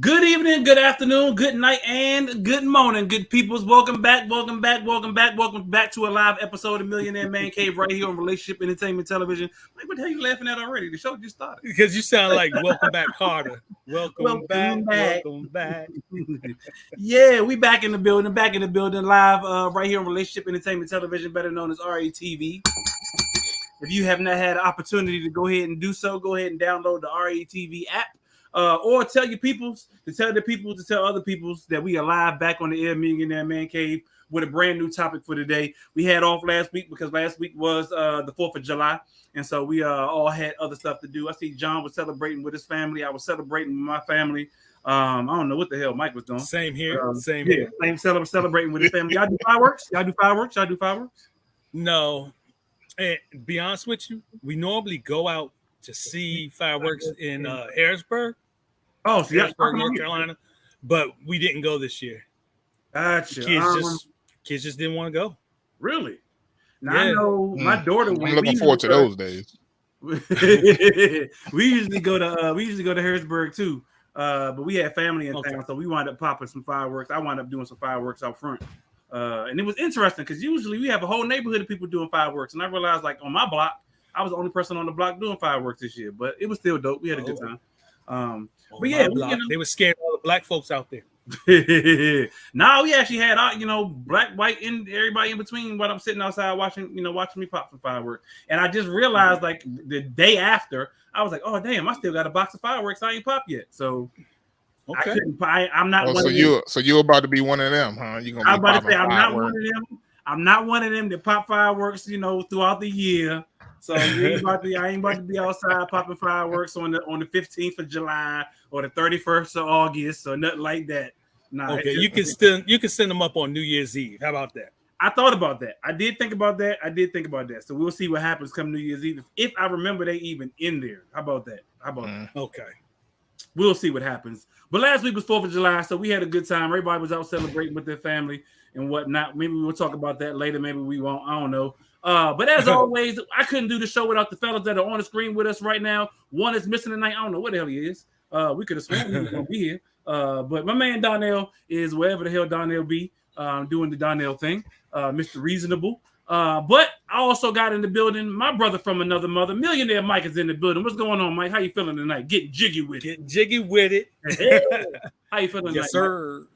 Good evening, good afternoon, good night, and good morning, good peoples. Welcome back to a live episode of Millionaire Man Cave right here on Relationship Entertainment Television. Like, what the hell you laughing at already? The show just started. Because you sound like Welcome Back Carter. Welcome Welcome back, back. welcome back. Yeah, we back in the building, live right here on Relationship Entertainment Television, better known as RATV. If you have not had an opportunity to go ahead and do so, go ahead and download the RATV app. Or tell your peoples to tell the people to tell other peoples that we are live back on the Air Millionaire Man Cave with a brand new topic for today. We had off last week because last week was the 4th of July. And so we all had other stuff to do. I see John was celebrating with his family. I was celebrating with my family. I don't know what the hell Mike was doing. Same here. Same yeah, here. Same celebrating with his family. Y'all do fireworks? Y'all do fireworks? No. And to be honest with you, we normally go out to see fireworks in Harrisburg, Oh, so Harrisburg, North Carolina, but we didn't go this year. Gotcha. Kids just didn't want to go. Really? Now Yeah. I know my daughter. I'm looking forward to those days. we usually go to Harrisburg too, but we had family in town, so we wound up popping some fireworks. I wound up doing some fireworks out front, and it was interesting because usually we have a whole neighborhood of people doing fireworks, and I realized like on my block, I was the only person on the block doing fireworks this year, but it was still dope. We had a good time. But yeah, they were scared of all the black folks out there. Now we actually had black, white, and everybody in between while I'm sitting outside watching me pop some fireworks. And I just realized like the day after, I was like, oh damn, I still got a box of fireworks I ain't popped yet. So okay, I'm not one so of them. So you're about to be one of them, huh? You're gonna be I'm about to say I'm not fireworks. one of them. I'm not one of them that pop fireworks, throughout the year. So I ain't about to be outside popping fireworks on the 15th of July or the 31st of August or nothing like that. Nah, okay, you can send them up on New Year's Eve. How about that? I thought about that. I did think about that. So we'll see what happens come New Year's Eve. If I remember they even in there. How about that? Okay. We'll see what happens. But last week was 4th of July, so we had a good time. Everybody was out celebrating with their family and whatnot. Maybe we'll talk about that later. Maybe we won't. I don't know. But as always, I couldn't do the show without the fellas that are on the screen with us right now. One is missing tonight. I don't know what the hell he is. We could have sworn he was going to be here. But my man Donnell is wherever the hell Donnell be, doing the Donnell thing, Mr. Reasonable. But I also got in the building. My brother from another mother, Millionaire Mike, is in the building. What's going on, Mike? How you feeling tonight? Getting jiggy with it. How you feeling? Yes, tonight, sir.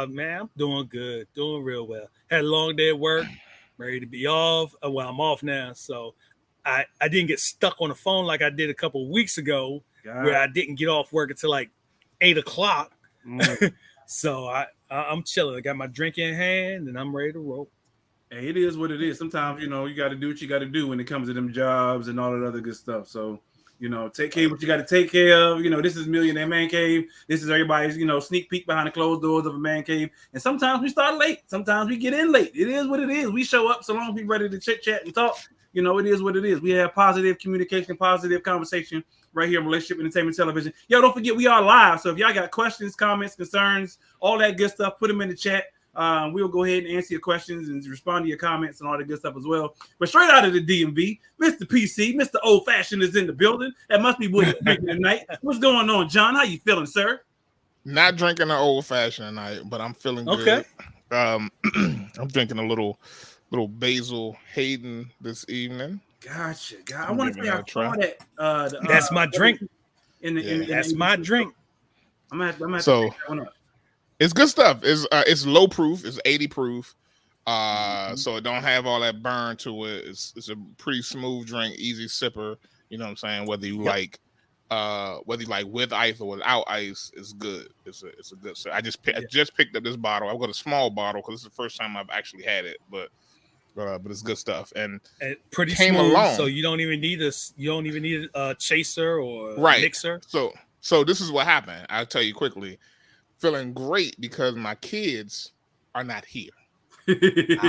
Man, I'm doing good, doing real well. Had a long day at work, ready to be off. Well, I'm off now, so I didn't get stuck on the phone like I did a couple of weeks ago, where I didn't get off work until like 8:00. So I'm chilling. I got my drink in hand and I'm ready to roll. Hey, it is what it is. Sometimes, you got to do what you got to do when it comes to them jobs and all that other good stuff. So, take care of what you got to take care of. This is Millionaire Man Cave. This is everybody's, sneak peek behind the closed doors of a man cave. And sometimes we start late. Sometimes we get in late. It is what it is. We show up so long as we're ready to chit chat and talk. It is what it is. We have positive communication, positive conversation right here on Relationship Entertainment Television. Yo, don't forget, we are live. So if y'all got questions, comments, concerns, all that good stuff, put them in the chat. We'll go ahead and answer your questions and respond to your comments and all that good stuff as well. But straight out of the DMV, Mr. PC, Mr. Old Fashioned is in the building. That must be what you're drinking tonight. What's going on, John? How you feeling, sir? Not drinking an old fashioned tonight, but I'm feeling good. I'm drinking a little Basil Hayden this evening. Gotcha. I want to say I saw that. That's my drink. That's my drink. I'm gonna have so, to pick that one up. It's good stuff. It's low proof. It's 80 proof. So it don't have all that burn to it. It's a pretty smooth drink, easy sipper. You know what I'm saying? Whether you like with ice or without ice, it's good. It's a good sip. I just picked up this bottle. I've got a small bottle because it's the first time I've actually had it, but it's good stuff and pretty came smooth, along. So you don't even need a chaser or a mixer. So this is what happened. I'll tell you quickly. Feeling great because my kids are not here. My kids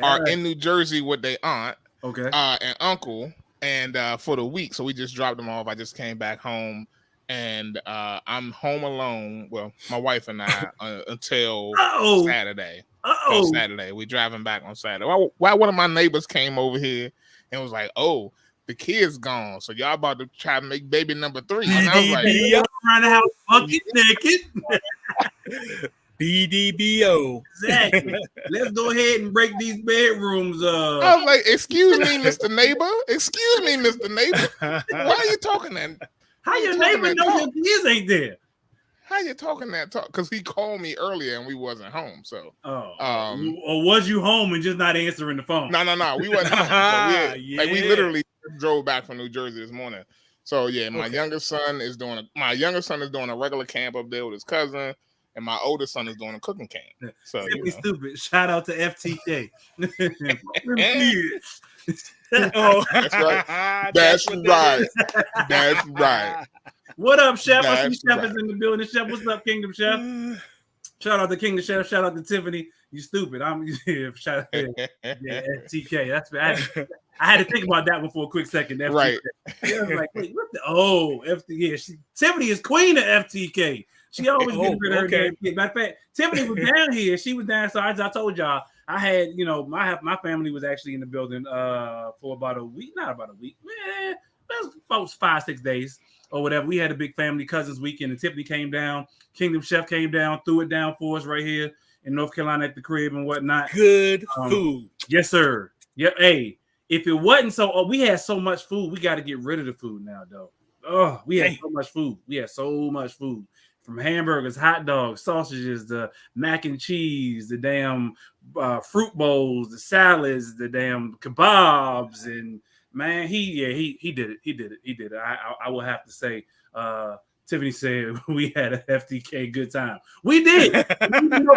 are in New Jersey with their aunt, and uncle, and for the week. So we just dropped them off. I just came back home, and I'm home alone. Well, my wife and I until Saturday. Saturday, we driving back on Saturday. Why one of my neighbors came over here and was like, "Oh, the kid's gone, so y'all about to try to make baby number 3. And I was like, BDBO. Around the house, bucket naked. BDBO. Exactly. Let's go ahead and break these bedrooms. I was like, excuse me, Mr. Neighbor. Excuse me, Mr. Neighbor. Why are you talking that? How your neighbor know your kids ain't there? How you talking that talk? Because he called me earlier and we wasn't home. So, or was you home and just not answering the phone? No, we wasn't home. So we literally drove back from New Jersey this morning. So yeah, my younger son is doing a regular camp up there with his cousin, and my oldest son is doing a cooking camp. So stupid. Shout out to FTK. Oh, that's right. That's right. That's right. What up, Chef? I see Chef right. is in the building. Chef, what's up, Kingdom Chef? Shout out to Kingdom Chef. Shout out to Tiffany. You stupid. Shout out to FTK. That's right. I had to think about that one for a quick second. FTK. Right. I was like, wait, what the? FTK. Tiffany is queen of FTK. She always gets rid of her damn kid. Matter of fact, Tiffany was down here. She was down. So as I told y'all, I had, my family was actually in the building for about a week. Not about a week. Man, it was about 5-6 days or whatever. We had a big family cousins weekend, and Tiffany came down. Kingdom Chef came down, threw it down for us right here in North Carolina at the crib and whatnot. Good food. Yes, sir. Yeah. Hey, if it wasn't so, we had so much food. We got to get rid of the food now, though. Oh, we had so much food. We had so much food. From hamburgers, hot dogs, sausages, the mac and cheese, the damn fruit bowls, the salads, the damn kebabs, and man, he did it. He did it. I will have to say, Tiffany said we had a FTK good time. We did.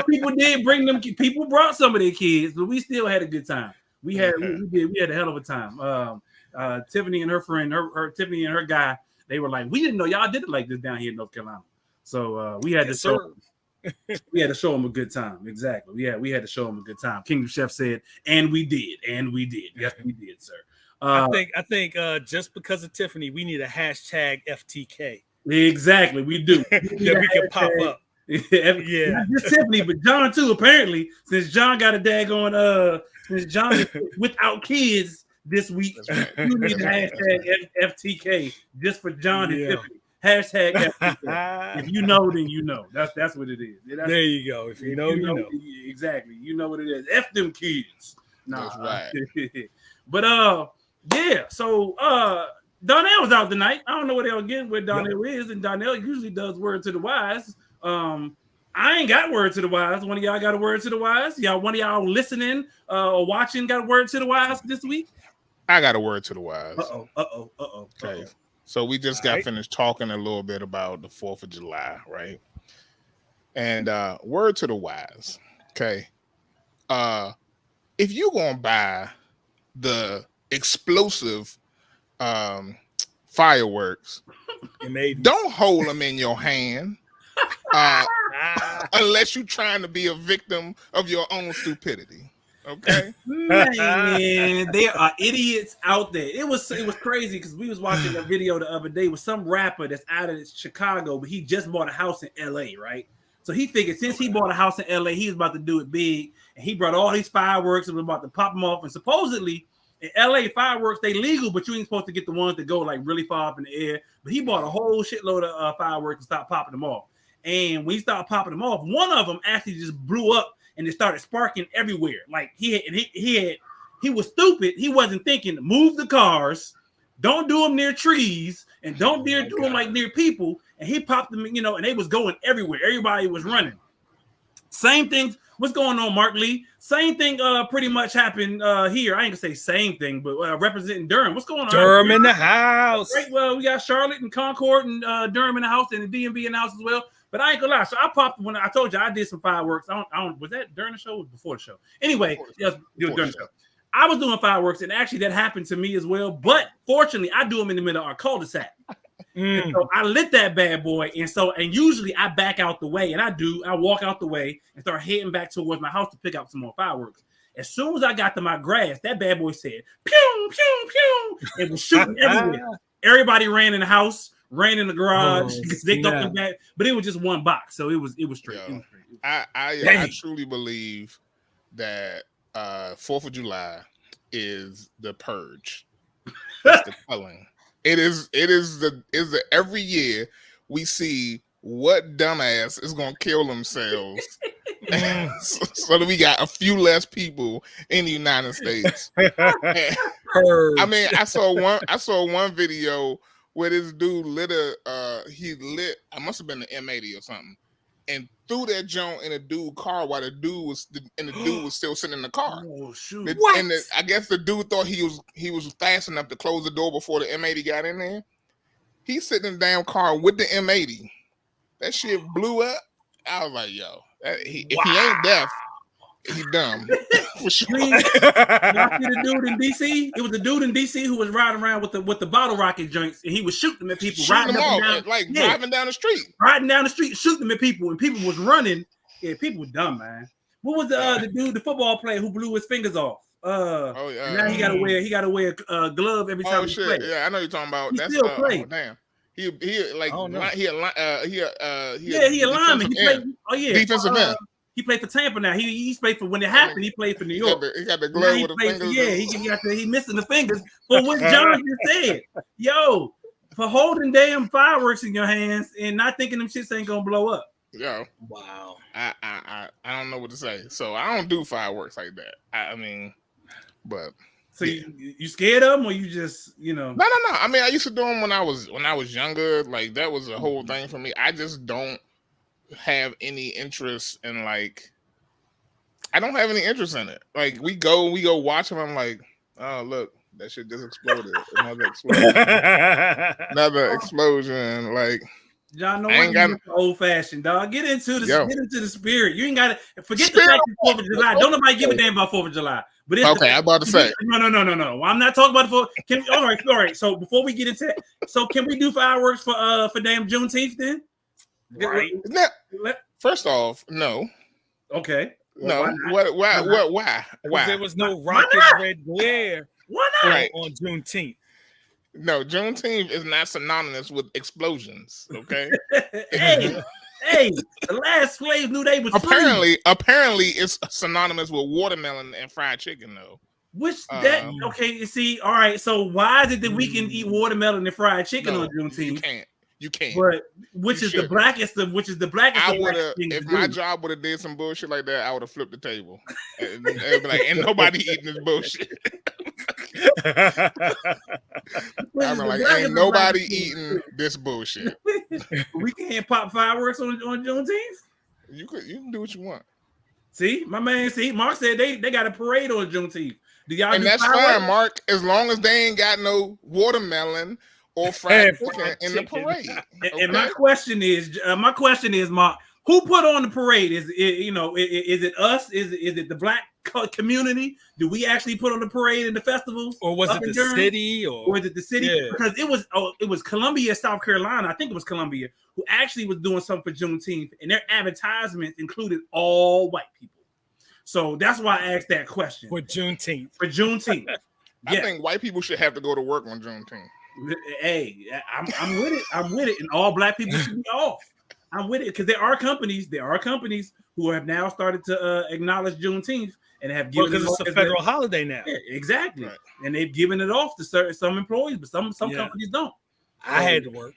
People did bring them. People brought some of their kids, but we still had a good time. We had a hell of a time. Tiffany and her friend, Tiffany and her guy, they were like, we didn't know y'all did it like this down here in North Carolina. So we had to show them a good time. Exactly. Yeah, we had to show them a good time. Kingdom Chef said, and we did. Yes, we did, sir. I think just because of Tiffany, we need a hashtag FTK. Exactly, we do. That we can pop up. Yeah, not just Tiffany, but John too. Apparently, since John got a daggone since John is without kids this week, you need a hashtag FTK just for John and Tiffany. Hashtag FTK. If you know, then you know. That's what it is. There you go. If you know, you know. Exactly. You know what it is. F them kids. That's right. But yeah. So Donnell was out tonight. I don't know where Donnell is, and Donnell usually does word to the wise. I ain't got word to the wise. One of y'all got a word to the wise? One of y'all listening or watching got a word to the wise this week? I got a word to the wise. Okay. So we just got finished talking a little bit about the 4th of July, right? And word to the wise, okay? If you're gonna buy the explosive fireworks, don't hold them in your hand unless you're trying to be a victim of your own stupidity. Okay, man, there are idiots out there. It was crazy because we was watching a video the other day with some rapper that's out of Chicago, but he just bought a house in LA, right? So he figured since he bought a house in LA, he was about to do it big, and he brought all these fireworks and was about to pop them off. And supposedly in LA, fireworks they legal, but you ain't supposed to get the ones that go like really far up in the air. But he bought a whole shitload of fireworks and stopped popping them off. And when he started popping them off, one of them actually just blew up. And it started sparking everywhere. Like he was stupid. He wasn't thinking, move the cars, don't do them near trees, and don't dare do them like near people. And he popped them, and they was going everywhere. Everybody was running. Same thing. What's going on, Mark Lee? Same thing pretty much happened here. I ain't gonna say same thing, but representing Durham. What's going on? Durham in the house. Right. Well, we got Charlotte and Concord and Durham in the house and the DMV in the house as well. But I ain't gonna lie. So I popped when I told you I did some fireworks. I don't was that during the show or before the show? Anyway, yes, during the show. I was doing fireworks, and actually that happened to me as well. But fortunately, I do them in the middle of our cul-de-sac. And so I lit that bad boy, and usually I back out the way, and I walk out the way and start heading back towards my house to pick up some more fireworks. As soon as I got to my grass, that bad boy said, "Pew, pew, pew." It was shooting everywhere. Everybody ran in the house. Ran in the garage because they thought them back, but it was just one box, so it was straight. Yo, I truly believe that 4th of July is the purge. It's the culling. It is the every year we see what dumbass is gonna kill themselves. So that we got a few less people in the United States. I mean, I saw one video where this dude I must have been the M80 or something, and threw that joint in a dude's car while the dude was still sitting in the car. Oh shoot! I guess the dude thought he was fast enough to close the door before the M80 got in there. He's sitting in the damn car with the M80. That shit blew up. I was like, yo, if he ain't deaf, he dumb. For sure. Y'all see the dude in DC? It was the dude in DC who was riding around with the bottle rocket joints, and he was shooting them at people, driving down the street, shooting them at people, and people was running. Yeah, people were dumb, man. What was the dude, the football player who blew his fingers off? Now he gotta wear a glove every time he plays. Yeah, I know you're talking about. He That's still plays. Damn. He a lineman. He a lineman. He played. Oh yeah, defensive end. He played for Tampa now. He played for when it happened. He played for New York. He got the glove with the fingers. He missing the fingers. But what John just said, yo, for holding damn fireworks in your hands and not thinking them shits ain't gonna blow up. Yo, wow. I don't know what to say. So I don't do fireworks like that. I mean, but. So you scared of them, or you just No. I mean, I used to do them when I was younger. Like that was a whole thing for me. I just don't have any interest in I don't have any interest in it. Like we go watch them. I'm like, oh look, that shit just exploded. Another explosion. Like. Y'all know what old fashioned dog. Get into the spirit. You ain't got to forget the fact it's 4th of July. Don't nobody give a damn about 4th of July. But it's okay, I'm about to say no. I'm not talking about the 4th. All right. So before we get into it, so can we do fireworks for damn Juneteenth then? Right. First off, no. Okay. Well, no. Why? There was no rocket red glare. Why not? Right. On Juneteenth. No, Juneteenth is not synonymous with explosions. Okay. hey, the last slaves knew they was apparently it's synonymous with watermelon and fried chicken though. Okay, you see, all right. So why is it that we can eat watermelon and fried chicken on Juneteenth? You can't. But which is the blackest? I would have, if my job would have did some bullshit like that, I would have flipped the table. And be like, ain't nobody eating this bullshit. I'm like, ain't nobody eating this bullshit. We can't pop fireworks on Juneteenth. You can do what you want. See, my man. See, Mark said they got a parade on Juneteenth. Do y'all? And that's fine, Mark, as long as they ain't got no watermelon or fried chicken in the parade. Okay? And my question is, Mark, who put on the parade? Is it us? Is it the black community? Do we actually put on the parade and the festivals? Or was it the city? Or was it the city? Yeah. Because it was Columbia, South Carolina. I think it was Columbia who actually was doing something for Juneteenth, and their advertisements included all white people. So that's why I asked that question. For Juneteenth. I think white people should have to go to work on Juneteenth. Hey, I'm with it. I'm with it, and all black people should be off. I'm with it because there are companies who have now started to acknowledge Juneteenth and have given because it's a federal holiday now. Yeah, exactly, right. And they've given it off to some employees, but some companies don't. I had to work.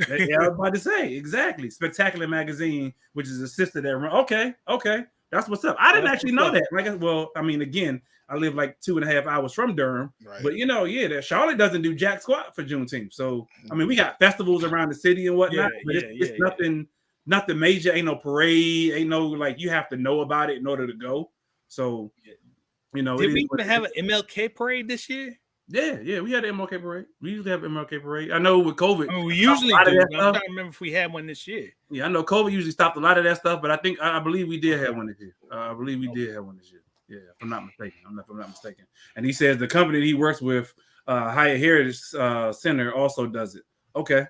I was about to say exactly. Spectacular Magazine, which is a sister that run. Okay, that's what's up. I didn't actually know that. Again, I live like 2.5 hours from Durham, right. But that Charlotte doesn't do jack squat for Juneteenth. So we got festivals around the city and whatnot, but it's nothing major. Ain't no parade. Ain't no you have to know about it in order to go. So did we even have an MLK parade this year? Yeah, we had an MLK parade. We usually have an MLK parade. I know with COVID, we usually do. I'm trying to remember if we had one this year. Yeah, I know COVID usually stopped a lot of that stuff, but I believe we did have one this year. Yeah, if I'm not mistaken. And he says the company that he works with, Hyatt Heritage Center, also does it. Okay.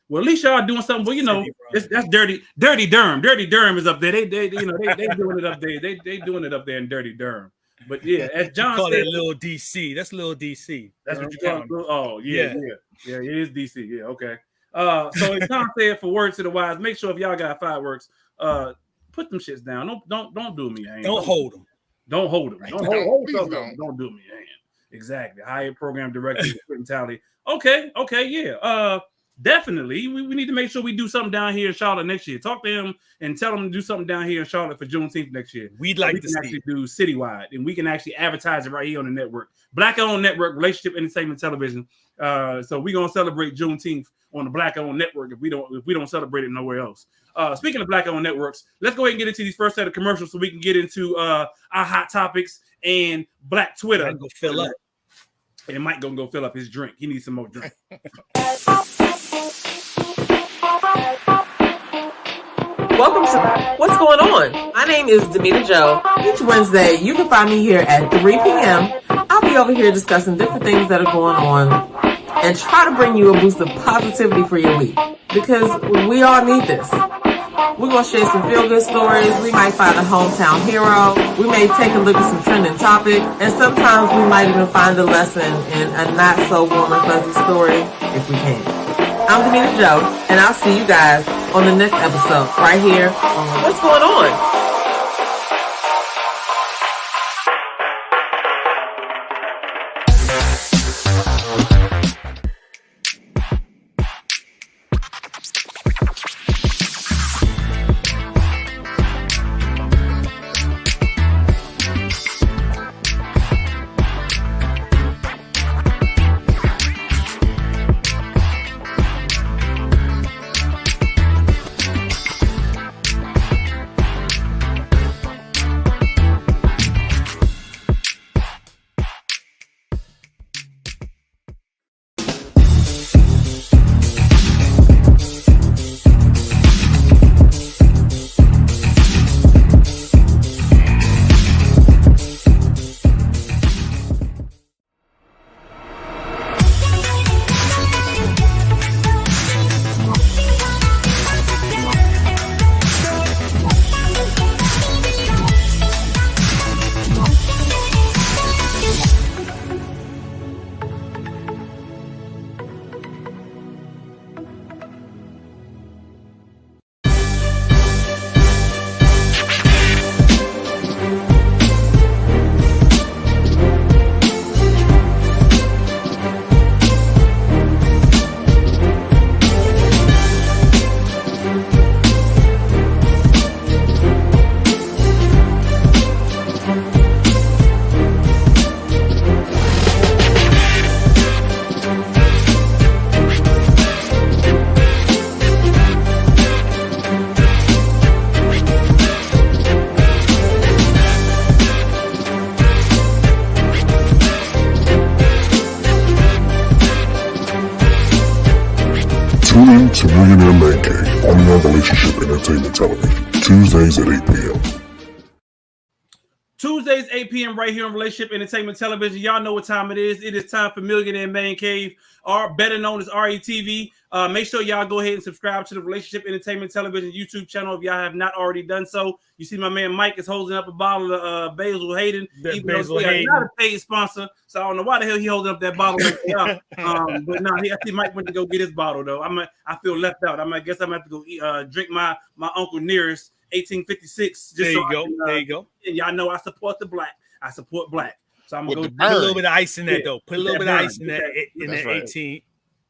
Well, at least y'all doing something. Well, that's dirty Durham. Dirty Durham is up there. They doing it up there. They doing it up there in dirty Durham. But yeah, as John call said, that little DC. That's little DC. That's what you call it. Oh yeah. It is DC. Yeah, okay. So as John said, for words to the wise, make sure if y'all got fireworks, put them shits down. Don't do me. Don't hold them. Don't hold them. Don't do me. Exactly. Hire program director, recruiting talent. Okay, yeah. Definitely. We need to make sure we do something down here in Charlotte next year. Talk to him and tell them to do something down here in Charlotte for Juneteenth next year. We'd like we to can actually do citywide, and we can actually advertise it right here on the network. Black-owned network, Relationship Entertainment Television. So we're gonna celebrate Juneteenth on the Black-owned network if we don't celebrate it nowhere else. Speaking of Black-owned networks, let's go ahead and get into these first set of commercials so we can get into our hot topics and Black Twitter. Go fill up. And Mike gonna go fill up his drink. He needs some more drink. Welcome to What's Going On? My name is Demita Joe. Each Wednesday, you can find me here at 3 p.m. I'll be over here discussing different things that are going on and try to bring you a boost of positivity for your week because we all need this. We're going to share some feel-good stories. We might find a hometown hero. We may take a look at some trending topic. And sometimes we might even find a lesson in a not-so-warm and fuzzy story if we can. I'm Demita Joe, and I'll see you guys on the next episode right here on What's Going On? Tune in to Millionaire Man Cave only on Relationship Entertainment Television, Tuesdays at 8 p.m. Tuesdays, 8 p.m. right here on Relationship Entertainment Television. Y'all know what time it is. It is time for Millionaire Man Cave, or better known as RETV. Make sure y'all go ahead and subscribe to the Relationship Entertainment Television YouTube channel if y'all have not already done so. You see my man Mike is holding up a bottle of Basil Hayden. Basil Hayden. Not a paid sponsor, so I don't know why the hell he holding up that bottle. But no, I think Mike went to go get his bottle though. I feel left out. I guess I'm gonna have to go drink my Uncle Nearest 1856. There you go. There you go. And y'all know I support the black. I support black. So I'm gonna go put a little bit of ice in that though. Put a little bit of ice in that right. 18.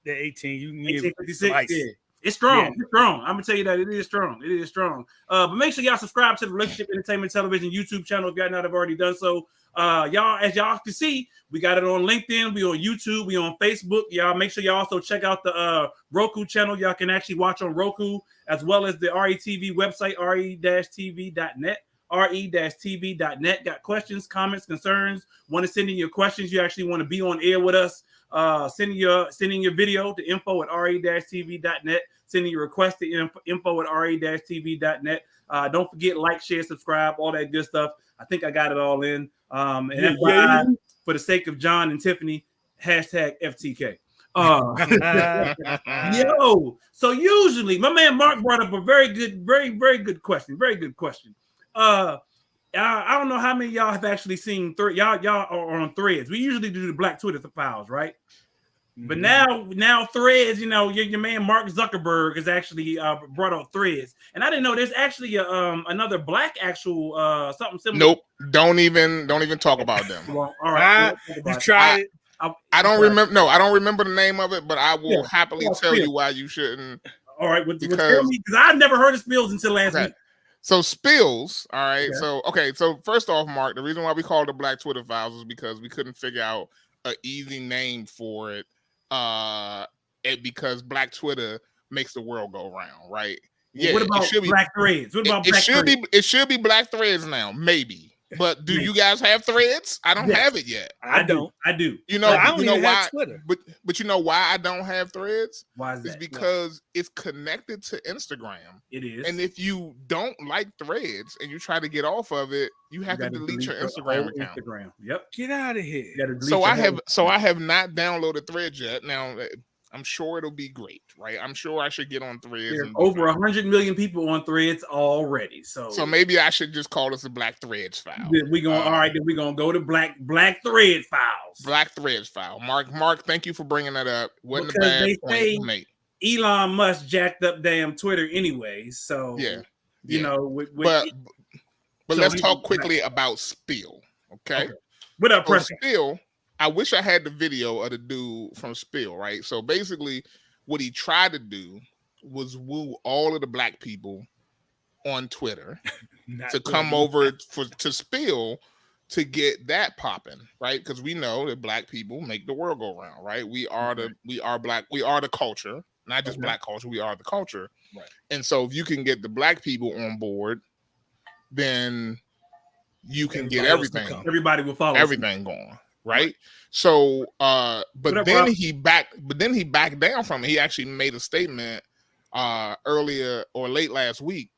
The 18. You can 1856. Yeah. It's strong. Yeah. It's strong. I'm gonna tell you that it is strong. It is strong. But make sure y'all subscribe to the Relationship Entertainment Television YouTube channel if y'all not have already done so. Y'all, as y'all can see, we got it on LinkedIn, we on YouTube, we on Facebook. Y'all make sure y'all also check out the Roku channel. Y'all can actually watch on Roku as well as the RETV website, re-tv.net. re-tv.net. Got questions, comments, concerns? Want to send in your questions? You actually want to be on air with us? Sending your video to info@re-tv.net. Sending your request to info@re-tv.net. Don't forget, like, share, subscribe, all that good stuff. I think I got it all in. For the sake of John and Tiffany, #FTK. So usually my man Mark brought up a very good question. Very good question. I don't know how many of y'all have actually seen y'all are on Threads. We usually do the Black Twitter files, right? But now Threads, your man Mark Zuckerberg has actually brought out Threads, and I didn't know there's actually another black actual something similar. Nope, don't even talk about them. Well, all right, you tried it. I don't remember. No, I don't remember the name of it, but I will happily tell Spills. you why you shouldn't. All right, because I've never heard of Spills until last week. So Spills, all right. Okay. So first off, Mark, the reason why we called it Black Twitter Files is because we couldn't figure out an easy name for it. Because Black Twitter makes the world go round, right? Yeah. What about Black Threads? What about Black Threads? It should be Black Threads now, maybe. But do you guys have Threads? I don't have it yet. I do. You know, I don't even why? Have Twitter. But you know why I don't have Threads? Why is that? It's because it's connected to Instagram. It is. And if you don't like Threads and you try to get off of it, you have to delete your Instagram account. Instagram. Yep. Get out of here. So I have not downloaded Threads yet. Now I'm sure it'll be great, right? I'm sure I should get on Threads. There's over 100 million people on Threads already. So maybe I should just call this a Black Threads file. We're gonna go to Black Thread Files. Black Threads file. Mark, thank you for bringing that up. Wasn't a bad point to make. Elon Musk jacked up damn Twitter anyway. So but let's talk quickly about Spill. Okay. What up, Preston? Spill. I wish I had the video of the dude from Spill, right? So basically, what he tried to do was woo all of the black people on Twitter to come over to Spill to get that popping, right? Because we know that black people make the world go round, right? We are the culture, not just black culture. We are the culture, right? And so if you can get the black people on board, then you can get everything. Everybody will follow everything going. Right. So but then he backed down from it. He actually made a statement earlier or late last week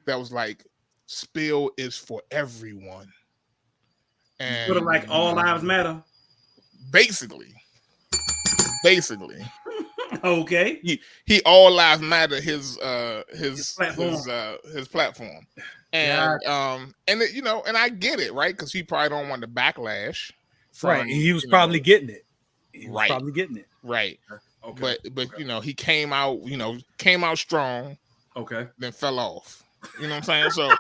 that was like, Spill is for everyone. And sort of like all lives matter. Basically. Okay. He all lives matter his platform. And and I get it, right? Because he probably don't want the backlash. Right, he was probably getting it. Right. Okay. But he came out strong. Okay. Then fell off. You know what I'm saying? So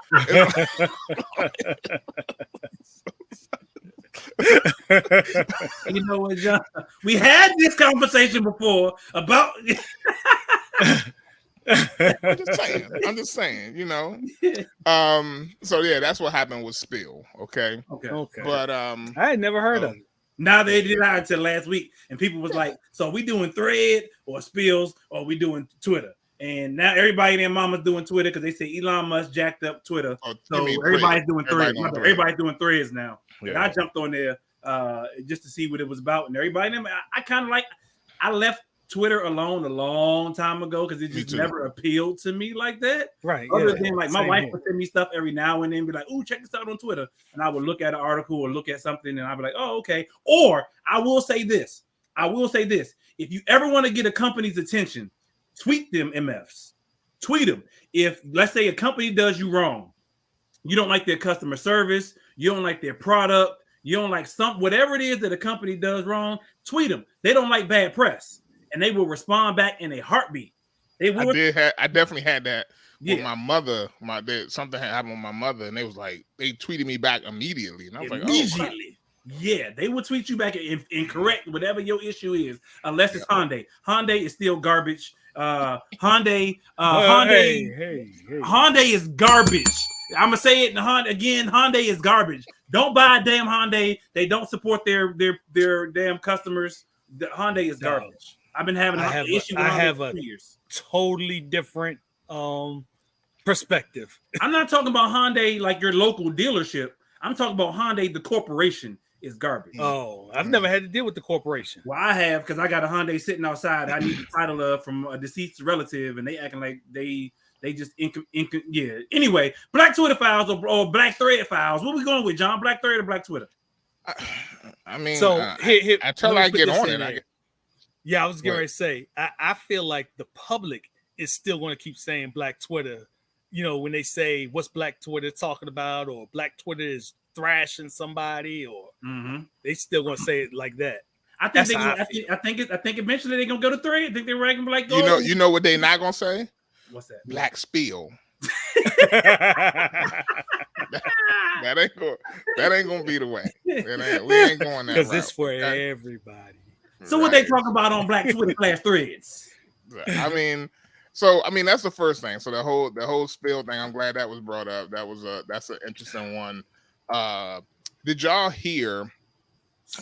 you know what, John? We had this conversation before about I'm just saying, So yeah, that's what happened with Spill. Okay. But I had never heard of it. Now they did that until last week, and people was like, "So we doing Thread or Spills or we doing Twitter?" And now everybody and their mama's doing Twitter because they say Elon Musk jacked up Twitter. So everybody's doing Threads. Everybody's doing Threads now. Yeah. And I jumped on there just to see what it was about, and everybody. I kind of I left Twitter alone a long time ago because it just never appealed to me like that. Right. Other than my wife would send me stuff every now and then, be like, "Oh, check this out on Twitter," and I would look at an article or look at something, and I'd be like, "Oh, okay." Or I will say this: if you ever want to get a company's attention, tweet them MFs. Tweet them. If let's say a company does you wrong, you don't like their customer service, you don't like their product, you don't like whatever it is that a company does wrong, tweet them. They don't like bad press. And they will respond back in a heartbeat. I definitely had that with my mother. Something had happened with my mother, and they tweeted me back immediately, and I was like, "Oh, yeah." They will tweet you back and correct whatever your issue is, unless it's Hyundai. Hyundai is still garbage. Hyundai is garbage. I'm gonna say it again. Hyundai is garbage. Don't buy a damn Hyundai. They don't support their damn customers. The Hyundai is garbage. I've been having an issue with Hyundai for 2 years. Totally different perspective. I'm not talking about Hyundai like your local dealership. I'm talking about Hyundai, the corporation is garbage. Oh, I've never had to deal with the corporation. Well, I have because I got a Hyundai sitting outside. I need the title of from a deceased relative, and they acting like they just yeah. Anyway, Black Twitter Files or Black Thread Files. What we going with, John? Black Thread or Black Twitter? I mean, so until I get on it, I was going to say, I feel like the public is still going to keep saying Black Twitter. When they say what's Black Twitter talking about, or Black Twitter is thrashing somebody, or they still going to say it like that. I think eventually they're gonna go to 3. I think they're gonna be like, you know what they're not gonna say? What's that? Black spill. That ain't gonna be the way. We ain't going that because route. it's for everybody. So what they talk about on Black Twitter /threads? I mean, that's the first thing. So the whole spill thing, I'm glad that was brought up. That's an interesting one. Did y'all hear?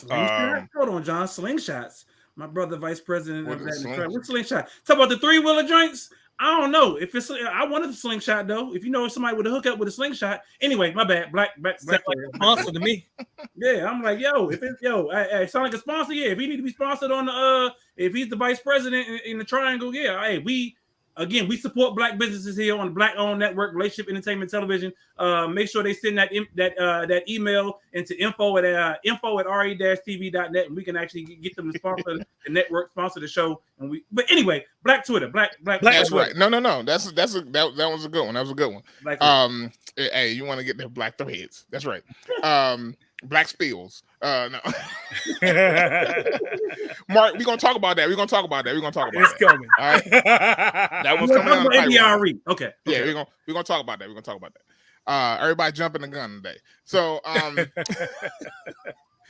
Hold on, John. Slingshots. My brother, vice president of that. What's slingshot? Talk about the 3-wheeler joints. I don't know if it's. I wanted a slingshot though. If you know somebody with a hookup with a slingshot. Anyway, my bad. Black like a sponsor to me. Yeah, I'm like, if it's I sound like a sponsor. Yeah, if he need to be sponsored on the if he's the vice president in the triangle, yeah. Hey, we support black businesses here on the Black Owned Network, Relationship Entertainment Television. Make sure they send that email into info@re-tv.net, and we can actually get them to sponsor the network, sponsor the show. But anyway, Black Twitter, Black. That's Twitter. right. No. That was a good one. That was a good one. Hey, you want to get the Black Threads? That's right. Black spills. No. Mark, we're gonna talk about that. It's coming. All right. That one's coming on the pipeline. Okay. Yeah, we're gonna talk about that. Everybody jumping the gun today. So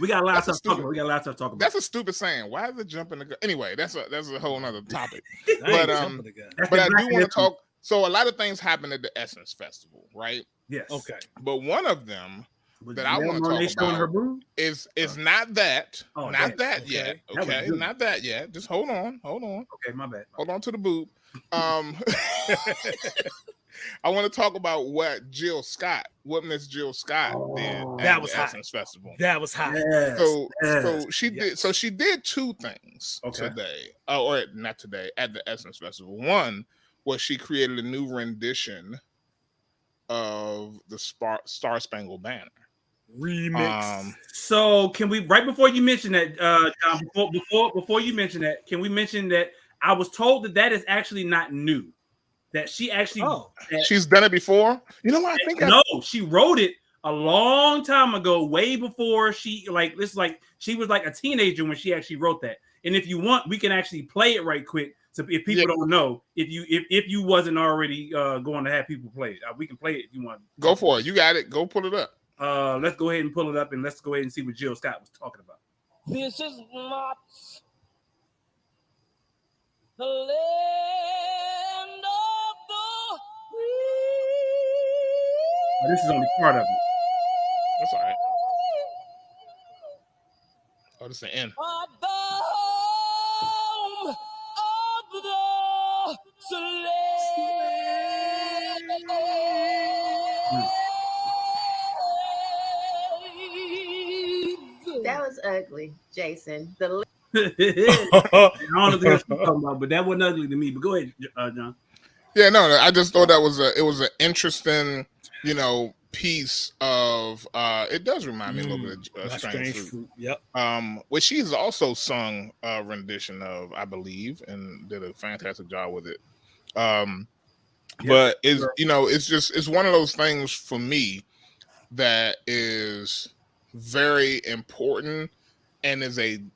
we got a lot of stuff to talk about. That's a stupid saying. Why is it jumping the gun? Anyway, that's a whole nother topic. But I do want to talk. So a lot of things happen at the Essence Festival, right? Yes. Okay. But one of them that I want to talk about is not that. Not that yet. Okay. Not that yet. Just hold on. Okay, my bad. Hold on to the boob. I want to talk about what Miss Jill Scott did at the Essence Festival. That was hot. Yes. So she did two things today. Or not today, at the Essence Festival. One was she created a new rendition of the Star Spangled Banner remix. So can we, right before you mention that, John, before you mention that, can we mention that I was told that is actually not new, that she actually she's done it before. You know what? She wrote it a long time ago, way before she she was like a teenager when she actually wrote that. And if you want, we can actually play it right quick. So if people don't know, if you wasn't already going to have people play it, we can play it if you want. Go for it. You got it. Go pull it up. Let's go ahead and pull it up, and let's go ahead and see what Jill Scott was talking about. This is not the land of the free. This is only part of it. That's all right. Oh, this is the end. Of the home of the slave. That was ugly, Jason. I don't know what you're talking about, but that wasn't ugly to me. But go ahead, John. Yeah, no, I just thought that was an interesting, piece of. It does remind me a little bit of Strange Fruit. Yep. Which she's also sung a rendition of, I believe, and did a fantastic job with it. But it's one of those things for me that is very important and is an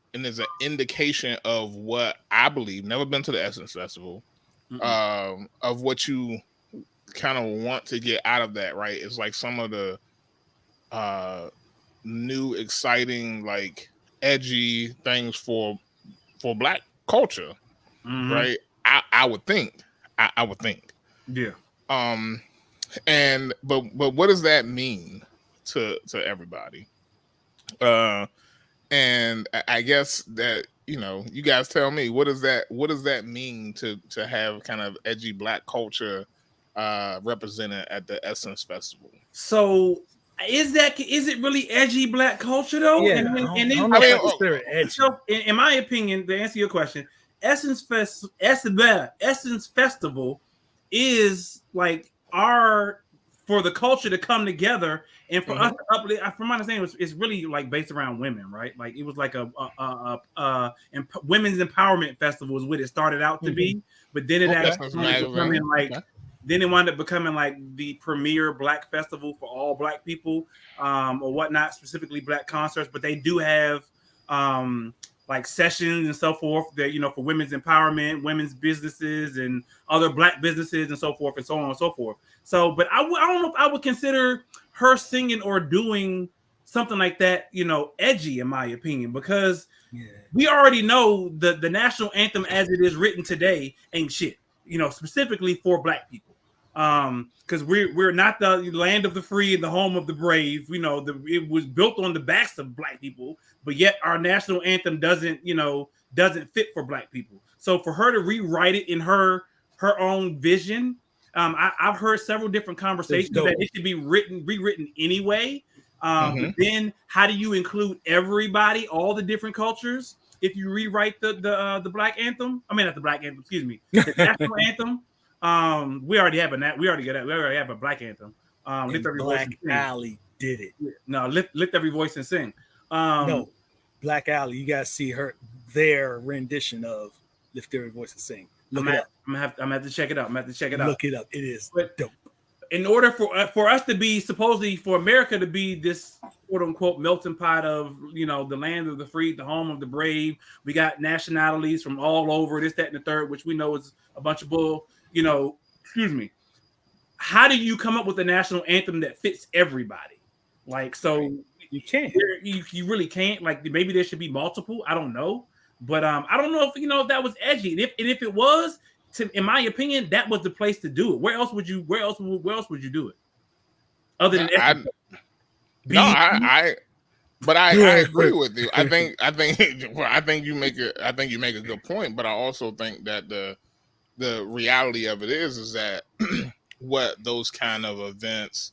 indication of what I believe. Never been to the Essence Festival, of what you kind of want to get out of that, right? It's like some of the new, exciting, like edgy things for Black culture, right? I would think. I would think. Yeah. But what does that mean to everybody? And I guess that you guys tell me, what does that mean to have kind of edgy Black culture represented at the Essence Festival? So is it really edgy Black culture though? Yeah, in my opinion, to answer your question, Essence Festival is like for the culture to come together and for us to uplift. From my understanding, it's really like based around women, right? Like it was like a women's empowerment festival is what it started out to be, but then it then it wound up becoming like the premier Black festival for all Black people, or whatnot, specifically Black concerts. But they do have like sessions and so forth that, for women's empowerment, women's businesses and other Black businesses and so forth and so on and so forth. So, but I don't know if I would consider her singing or doing something like that, edgy, in my opinion, because we already know the national anthem as it is written today ain't shit, specifically for Black people. Because we're not the land of the free and the home of the brave. It was built on the backs of Black people, but yet our national anthem doesn't fit for Black people. So for her to rewrite it in her own vision, I've heard several different conversations that it should be rewritten anyway. But then how do you include everybody, all the different cultures, if you rewrite the Black anthem? I mean, not the Black anthem, excuse me, the national anthem. We already have a Black anthem. Lift Every Voice and Sing. Black Alley did it. No, lift Every Voice and Sing. No, Black Alley. You guys see their rendition of Lift Every Voice and Sing. Look it up. I'm gonna have to check it out. Look it up. It is dope. In order for us to be supposedly for America to be this quote unquote melting pot of the land of the free, the home of the brave, we got nationalities from all over, this, that, and the third, which we know is a bunch of bull. Excuse me. How do you come up with a national anthem that fits everybody? Like, so you can't. You really can't. Like, maybe there should be multiple. I don't know, but I don't know if that was edgy. And if it was, in my opinion, that was the place to do it. Where else would you do it? Other than I agree with you. I think you make a good point, but I also think that the reality of it is that what those kind of events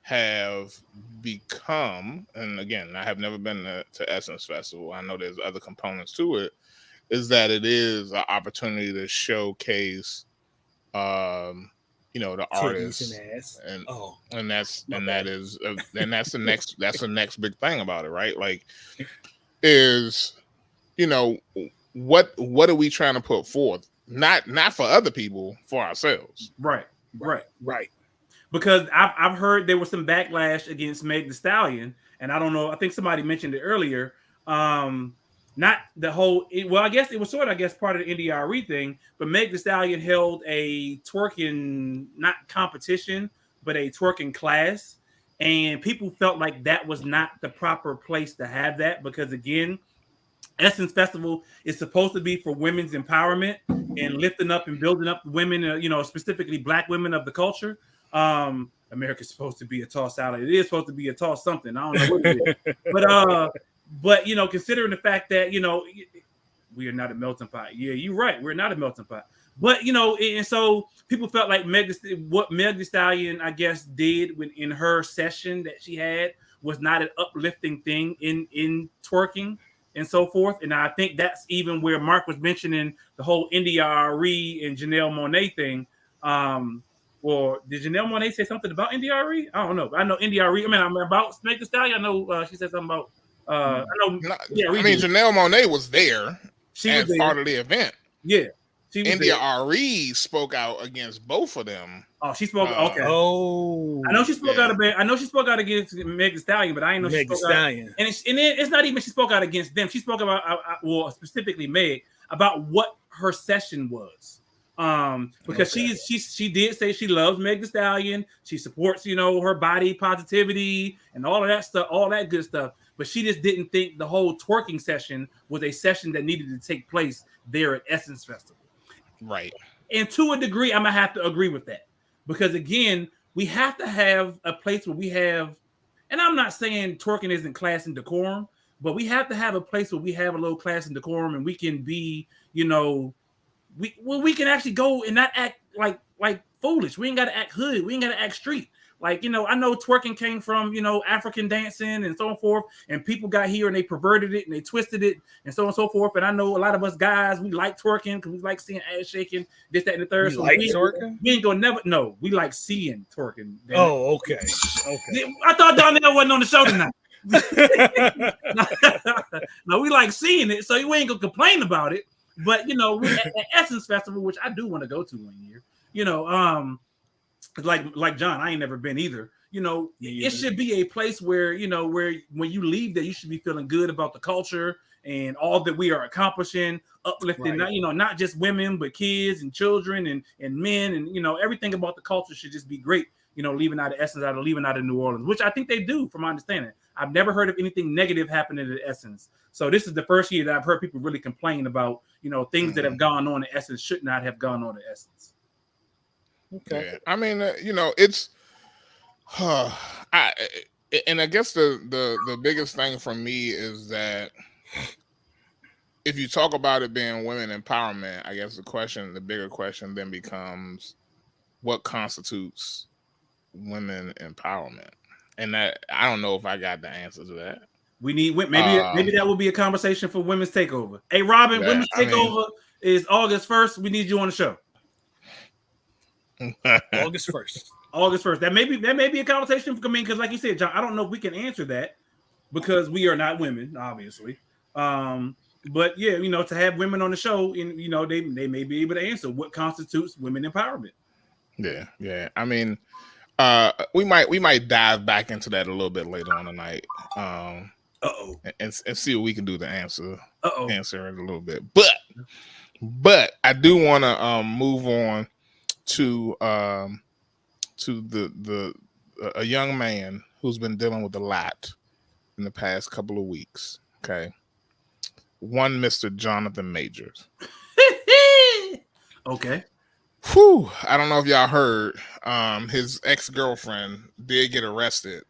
have become, and again, I have never been to Essence Festival. I know there's other components to it, is that it is an opportunity to showcase, the artists, and that's the next big thing about it, right? Like, is what are we trying to put forth? Not for other people, for ourselves. Right. Because I've heard there was some backlash against Meg Thee Stallion, and I don't know. I think somebody mentioned it earlier. Not the whole. I guess it was sort of, part of the NDRE thing. But Meg Thee Stallion held a twerking, not competition, but a twerking class, and people felt like that was not the proper place to have that because, again, Essence Festival is supposed to be for women's empowerment and lifting up and building up women, specifically Black women of the culture. America's supposed to be a tall salad. It is supposed to be a tall something. I don't know what it is. But considering the fact that, we are not a melting pot. Yeah, you're right. We're not a melting pot. But, and so people felt like what Meg Thee Stallion, I guess, did in her session that she had was not an uplifting thing in twerking and so forth. And I think that's even where Mark was mentioning the whole NDRE and Janelle Monáe thing. Or did Janelle Monáe say something about NDRE? I don't know. I know NDRE. I'm about Meg Thee Stallion. I know she said something about. I know. Janelle Monáe was there. She was there. Part of the event. Yeah. NDRE spoke out against both of them. Oh, she spoke. Okay. Oh, I know she spoke out. I know she spoke out against Meg Thee Stallion, but I didn't know she spoke out. And it's not even she spoke out against them. She spoke about, specifically Meg, about what her session was. Because she did say she loves Meg Thee Stallion. She supports, her body positivity and all of that stuff, all that good stuff. But she just didn't think the whole twerking session was a session that needed to take place there at Essence Festival. Right. And to a degree, I'm gonna have to agree with that. Because again, we have to have a place where we have, and I'm not saying twerking isn't class and decorum, but we have to have a place where we have a little class and decorum and we can be, we can actually go and not act like foolish. We ain't gotta act hood, we ain't gotta act street. Like, I know twerking came from, African dancing and so forth, and people got here and they perverted it and they twisted it and so on and so forth. And I know a lot of us guys, we like twerking because we like seeing ass shaking, this, that, and the third. So like twerking? We ain't gonna never, no, we like seeing twerking. Oh, okay. I thought Donnell wasn't on the show tonight. No, we like seeing it, so you ain't gonna complain about it. But, at Essence Festival, which I do want to go to one year, like John, I ain't never been either. You know, it should be a place where, you know, where when you leave there, you should be feeling good about the culture and all that we are accomplishing, uplifting, not, you know, not just women, but kids and children and men, and, you know, everything about the culture should just be great. You know, leaving out of Essence, leaving out of New Orleans, which I think they do, from my understanding. I've never heard of anything negative happening at Essence. So this is the first year that I've heard people really complain about, you know, things that have gone on at Essence should not have gone on at Essence. Okay. Yeah. I mean, you know, it's, and I guess the biggest thing for me is that if you talk about it being women empowerment, I guess the bigger question then becomes, what constitutes women empowerment? And that, I don't know if I got the answer to that. We need, maybe that will be a conversation for Women's Takeover. Hey, Robin, Women's Takeover is August 1st. We need you on the show. August 1st. August 1st. That may be a conversation for me, because like you said, John, I don't know if we can answer that because we are not women, obviously. But yeah, you know, to have women on the show, and you know, they may be able to answer what constitutes women empowerment. Yeah. I mean, we might dive back into that a little bit later on tonight. And see what we can do to answer it a little bit. But I do want to move on to a young man who's been dealing with a lot in the past couple of weeks. Okay. One Mr. Jonathan Majors. Okay. Whew. I don't know if y'all heard. His ex-girlfriend did get arrested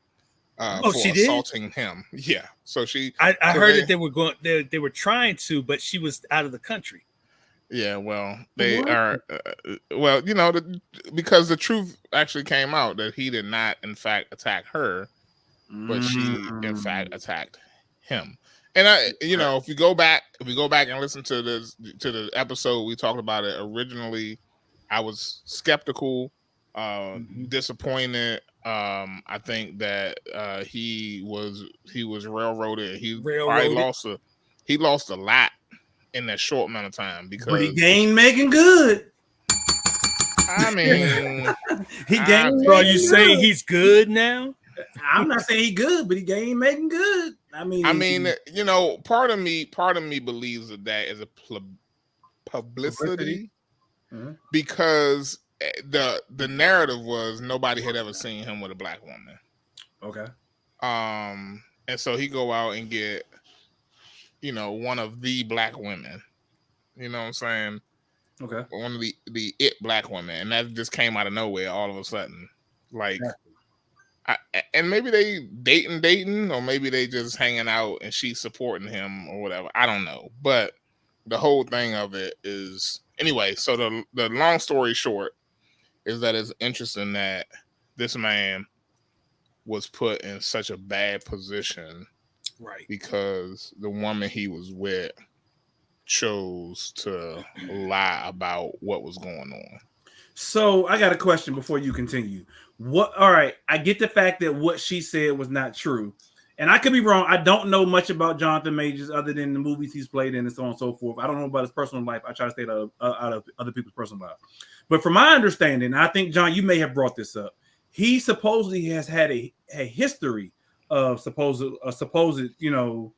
for assaulting him. Yeah. So I heard that they were trying to, but she was out of the country. Yeah, well, they are. Well, you know, because the truth actually came out that he did not, in fact, attack her, but she, in fact, attacked him. And you know, if we go back and listen to the episode, we talked about it originally. I was skeptical, disappointed. I think that he was railroaded. He lost a lot in that short amount of time, because but he gained making good. I mean, he gained. So are you saying he's good now? I'm not saying he's good, but he gained making good. I mean, you know, part of me believes that is a publicity. Mm-hmm. Because the narrative was nobody had ever seen him with a black woman. Okay. And so he go out and get, you know, one of the black women. You know what I'm saying? Okay. One of the it black women, and that just came out of nowhere all of a sudden. Like, and maybe they dating, or maybe they just hanging out and she's supporting him or whatever. I don't know, but the whole thing of it is. Anyway, so the long story short is that it's interesting that this man was put in such a bad position, right? Because the woman he was with chose to lie about what was going on. So I got a question before you continue. All right, I get the fact that what she said was not true. And I could be wrong. I don't know much about Jonathan Majors other than the movies he's played in and so on and so forth. I don't know about his personal life. I try to stay out of other people's personal life. But from my understanding, I think, John, you may have brought this up. He supposedly has had a history of supposed, you know,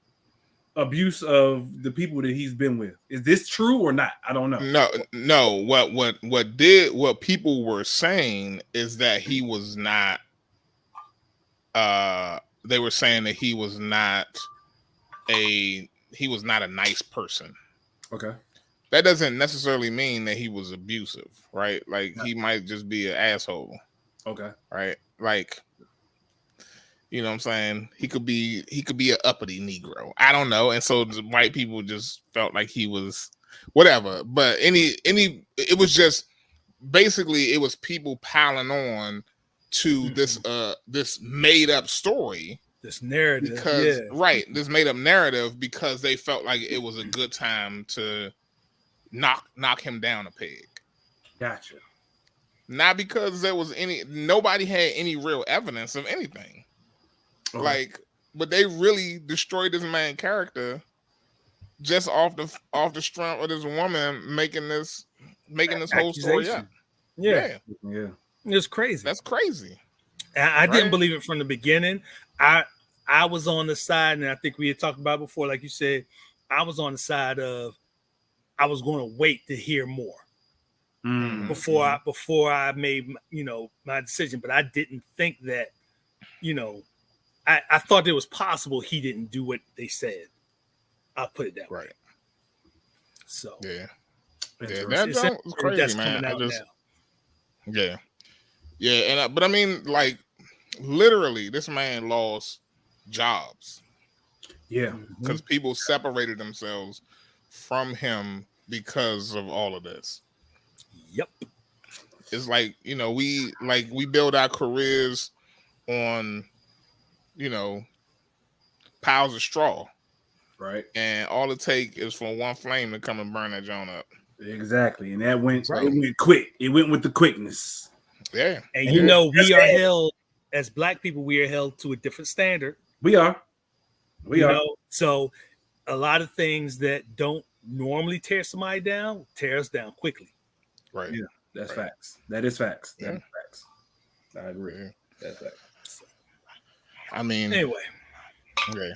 abuse of the people that he's been with. Is this true or not? I don't know. No. What people were saying is that he was not. They were saying that he was not a nice person. Okay. That doesn't necessarily mean that he was abusive, right? Like, he might just be an asshole. Okay. Right? Like, you know what I'm saying? He could be an uppity Negro. I don't know. And so the white people just felt like he was whatever. But it was just basically, it was people piling on to this made up story, this narrative, this made up narrative, because they felt like it was a good time to knock him down a peg. Gotcha. Not because nobody had any real evidence of anything. Okay. Like, but they really destroyed this man's character just off the strength of this woman making this whole story up. Yeah. It's crazy. That's crazy. I didn't Right. believe it from the beginning. I was on the side, and I think we had talked about it before, like you said, I was on the side of I was going to wait to hear more Mm. before I made my decision. But I didn't think that, I thought it was possible he didn't do what they said. I'll put it that way. Right. So Yeah. Yeah, Interesting. that It's junk was crazy, that's man. coming I out just, now. yeah, yeah, and but I mean, like, literally, this man lost jobs Yeah. because people separated themselves from him because of all of this. Yep. It's like, we build our careers on, piles of straw, Right. and all it take is for one flame to come and burn that joint up. Exactly. And that went Right. it went quick. It went with the quickness. Yeah, And yeah. we are held as Black people. We are held to a different standard. We are. We are. So a lot of things that don't normally tear somebody down tear us down quickly. Right. Yeah. That's Right. facts. That is facts. That Yeah. is facts. I agree. Yeah. That's facts. I mean, Anyway, okay.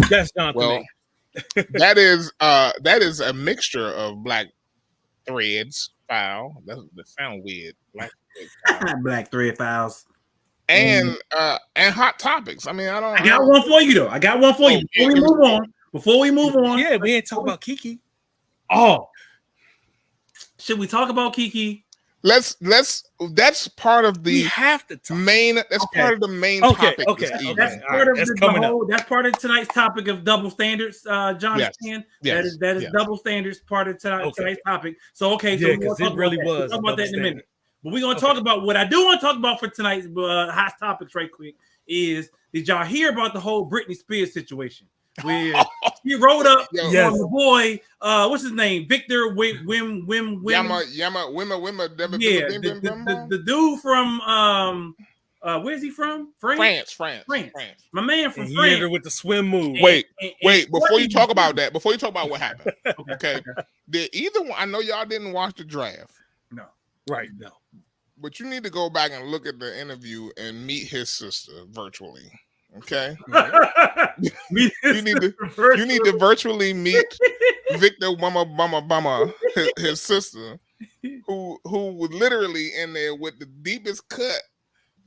that's not Well, me. that is a mixture of Black threads file. That sound weird. Black thread file. Black Thread Files. and hot topics. I mean, I don't. I got one for you though. I got one for you. Before we move on. Yeah, we ain't talking about Kiki. Oh. Should we talk about Kiki? Let's. That's part of We the have to talk. main. That's Okay. part of the main Okay, topic. okay, this okay. evening. That's All part right, of that's the coming up. whole. That's part of tonight's topic of double standards. John Yes. Stan. Yes. That is Yes. double standards part of tonight's topic. So okay, so Yeah, we're gonna 'cause talk it really about that. We'll was talk a about that in a double minute. standard. But we're gonna talk about what I do want to talk about for tonight's hot topics right quick. Is did y'all hear about the whole Britney Spears situation? Where he wrote up Yes. on the boy, what's his name? Victor Wim. Yama, Yeah, the dude from where's he from? France. France. My man from And he France. hit her with the swim move. Wait, And wait. what Before you did talk do? about that, before you talk about what happened, Okay. did either one? I know y'all didn't watch the draft, No. Right, no. but you need to go back and look at the interview and meet his sister virtually. Okay, you need to virtually meet Victor Bumma, his sister, who was literally in there with the deepest cut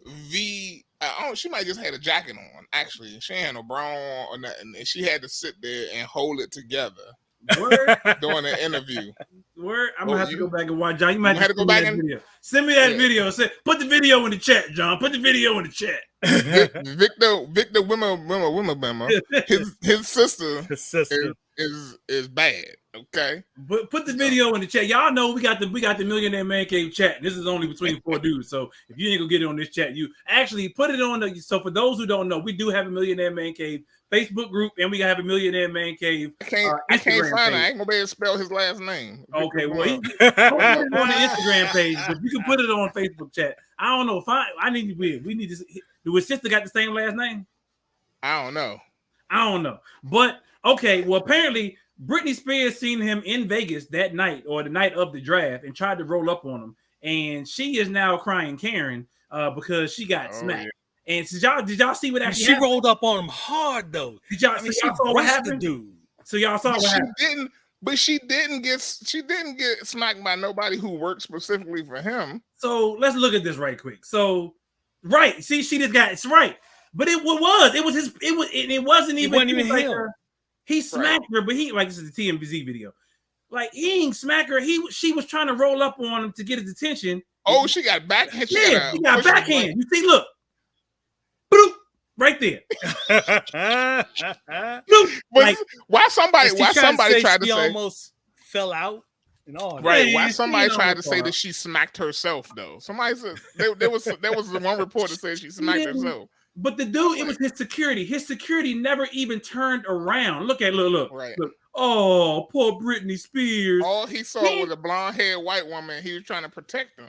V. She might just had a jacket on. Actually, she had no bra on or nothing, and she had to sit there and hold it together Word, during the interview. word. I'm gonna have to you- go back and watch. John, you might you have to go back and video. Send me that Yeah. video. Put the video in the chat, John. Put the video in the chat. Victor Wimmer, his sister His sister. is bad. Okay. Put the video in the chat. Y'all know we got the Millionaire Man Cave chat. This is only between 4 dudes. So if you ain't gonna get it on this chat, you actually put it on the. So for those who don't know, we do have a Millionaire Man Cave Facebook group, and we have a Millionaire Man Cave. I can't Instagram find it. page. I ain't gonna be able to spell his last name. Okay, well, don't put it on the Instagram page, but you can put it on Facebook chat. I don't know if I need to be. We need to. Do his sister got the same last name? I don't know. I don't know, but okay. Well, apparently Britney Spears seen him in Vegas that night or the night of the draft and tried to roll up on him, and she is now crying Karen because she got smacked. Yeah. And did y'all see what actually She happened? rolled up on him hard though. Did y'all, I mean, so she y'all saw what brushed the happened? dude. So y'all saw what happened? She didn't get smacked by nobody who worked specifically for him. So let's look at this right quick. So right, see, she just got it's right, but it wasn't even him. He smacked her, but this is the TMZ video. Like he ain't smack her. She was trying to roll up on him to get his attention. Oh, she got backhand. She got backhand. You see, look, bloop, right there. Bloop. But why somebody tried to she say almost fell out and all that. right? Yeah, Why you somebody see, tried to say almost that she smacked herself though? Somebody said there was one report that said she smacked didn't. herself. But the dude, it was his security. His security never even turned around. Look. Right. Look. Oh, poor Britney Spears. All he saw was a blonde-haired white woman. He was trying to protect them.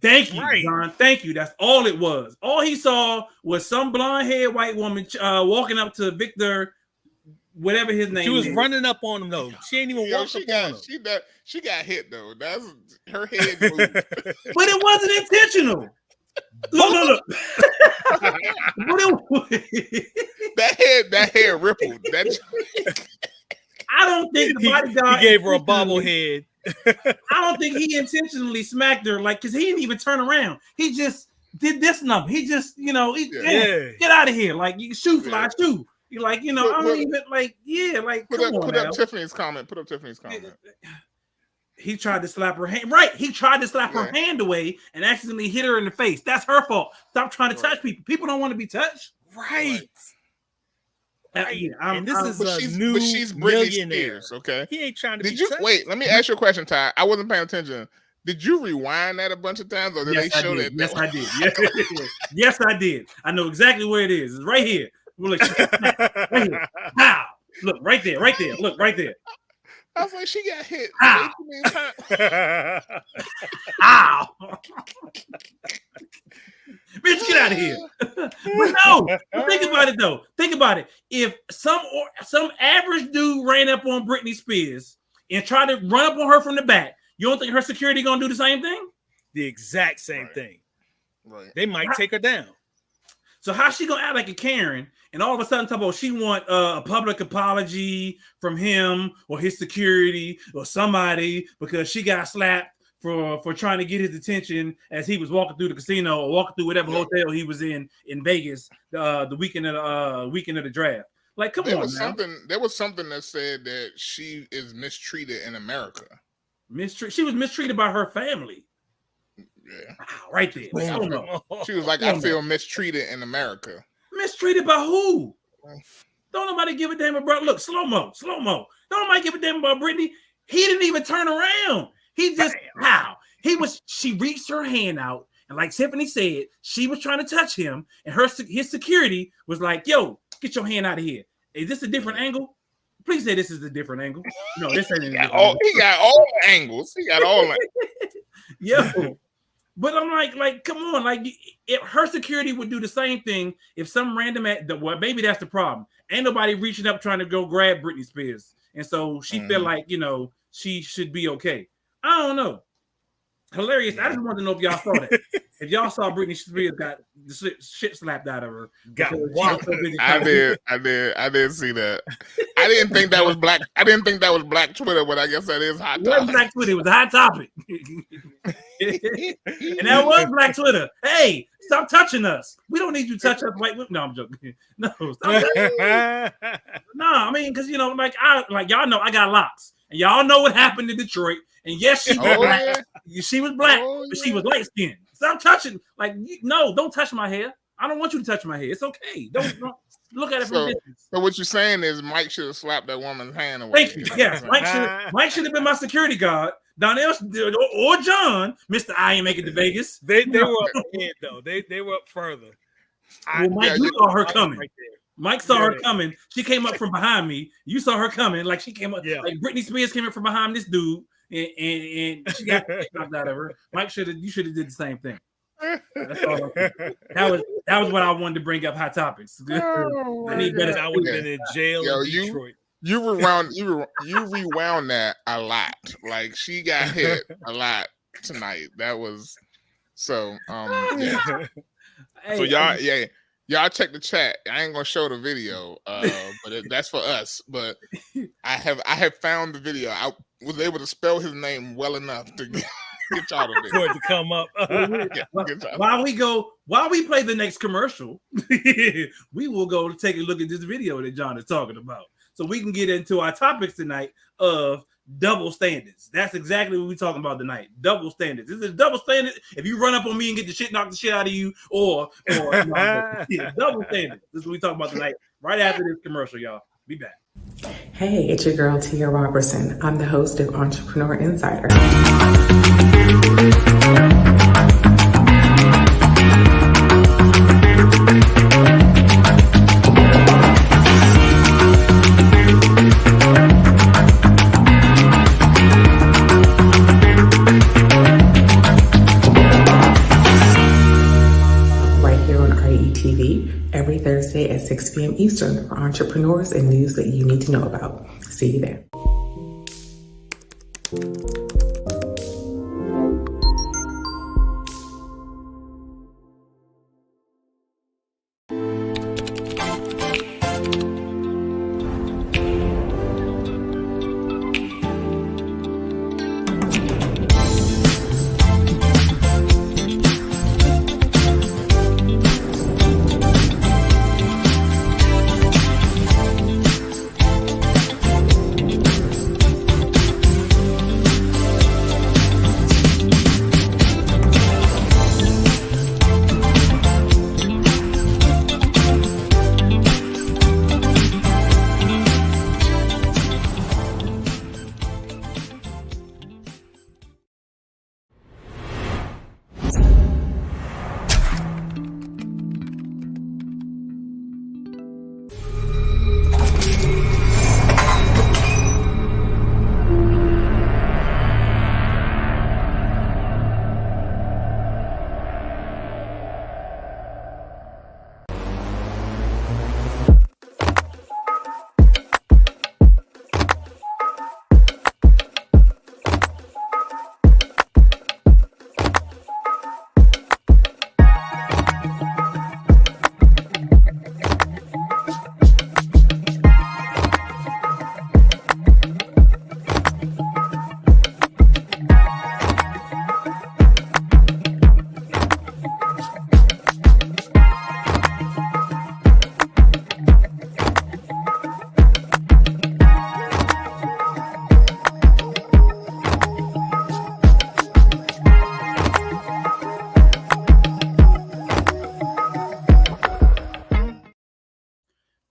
Thank you, Right. John. Thank you. That's all it was. All he saw was some blonde-haired white woman walking up to Victor whatever his name. She was is. running up on him though. She ain't even walked up on him. She got hit though. That's her head moved. But it wasn't intentional. Look. that head rippled. I don't think the bodyguard he gave her a bobblehead. I don't think he intentionally smacked her, like, because he didn't even turn around. He just did this number. He just, get out of here. Like, you shoot, fly, shoot. You're like, I don't even, like, put up Tiffany's comment. He tried to slap her hand. Right. He tried to slap her hand away and accidentally hit her in the face. That's her fault. Stop trying to touch people. People don't want to be touched. Right. Right. And this is a new she's Britney millionaire. Spears, okay? He ain't trying to Did you touched. wait? Let me ask you a question, Ty. I wasn't paying attention. Did you rewind that a bunch of times, or did they show that? Yes, I did. Yes, I did. I know exactly where it is. It's right here. Look, right here. Pow! Look, right there. Look, right there. I was like, she got hit. Ow! Ow! Bitch, get out of here. But no, think about it though. Think about it. If some average dude ran up on Britney Spears and tried to run up on her from the back, you don't think her security gonna do the same thing? The exact same thing. Right. They might take her down. So how she gonna act like a Karen and all of a sudden talk about she want a public apology from him or his security or somebody because she got slapped for trying to get his attention as he was walking through the casino or walking through whatever hotel he was in Vegas the weekend of the draft. Like, come on, man. There was something that said that she is mistreated in America. She was mistreated by her family. Yeah. Wow, right there. She was like, I feel mistreated in America. Mistreated by who? Don't nobody give a damn about. Look, slow mo. Don't nobody give a damn about Britney. He didn't even turn around. He just she reached her hand out, and like Tiffany said, she was trying to touch him, and his security was like, "Yo, get your hand out of here." Is this a different angle? Please say this is a different angle. No, this ain't. He got all the angles. He got all that. Yo. But I'm like, come on, like, if her security would do the same thing if some random maybe that's the problem. Ain't nobody reaching up trying to go grab Britney Spears, and so she felt like she should be okay. I don't know. Hilarious. I just wanted to know if y'all saw that. If y'all saw Britney Spears got the shit slapped out of her. I did see that. I didn't think that was black. I didn't think that was black Twitter, but I guess that is hot topic. It wasn't black Twitter. It was a hot topic. And that was black Twitter. Hey, stop touching us. We don't need you to touch us. No, I'm joking. No, stop. No, I mean, because y'all know I got locks, and y'all know what happened in Detroit. And yes, she was black. Yeah. She was black, but she was light skinned. Stop touching. No, don't touch my hair. I don't want you to touch my hair. It's okay. Don't look at it from distance. So what you're saying is Mike should have slapped that woman's hand away. Thank you. Yes, Mike should have been my security guard. Donnell or John, Mr. I ain't making it to Vegas. They were up ahead though. They were up further. Mike, you saw her coming. Right, Mike saw her coming. She came up from behind me. You saw her coming. Like she came up. Yeah. Like Britney Spears came up from behind this dude, and she got knocked out of her. Mike you should have did the same thing. That's all. That was what I wanted to bring up. Hot topics. I need better. I would have been in jail in Detroit. You rewound that a lot. Like she got hit a lot tonight. That was so. Yeah. So y'all check the chat. I ain't gonna show the video, but that's for us. But I have found the video. I was able to spell his name well enough to get y'all the video. For it to come up. While we play the next commercial, we will go take a look at this video that John is talking about, so we can get into our topics tonight of double standards. That's exactly what we're talking about tonight. Double standards. This is double standard. If you run up on me and get the shit knocked the shit out of you, or double standards. This is what we talking about tonight. Right after this commercial, y'all. Be back. Hey, it's your girl Tia Robertson. I'm the host of Entrepreneur Insider. Every Thursday at 6 6 p.m. Eastern for entrepreneurs and news that you need to know about. See you there.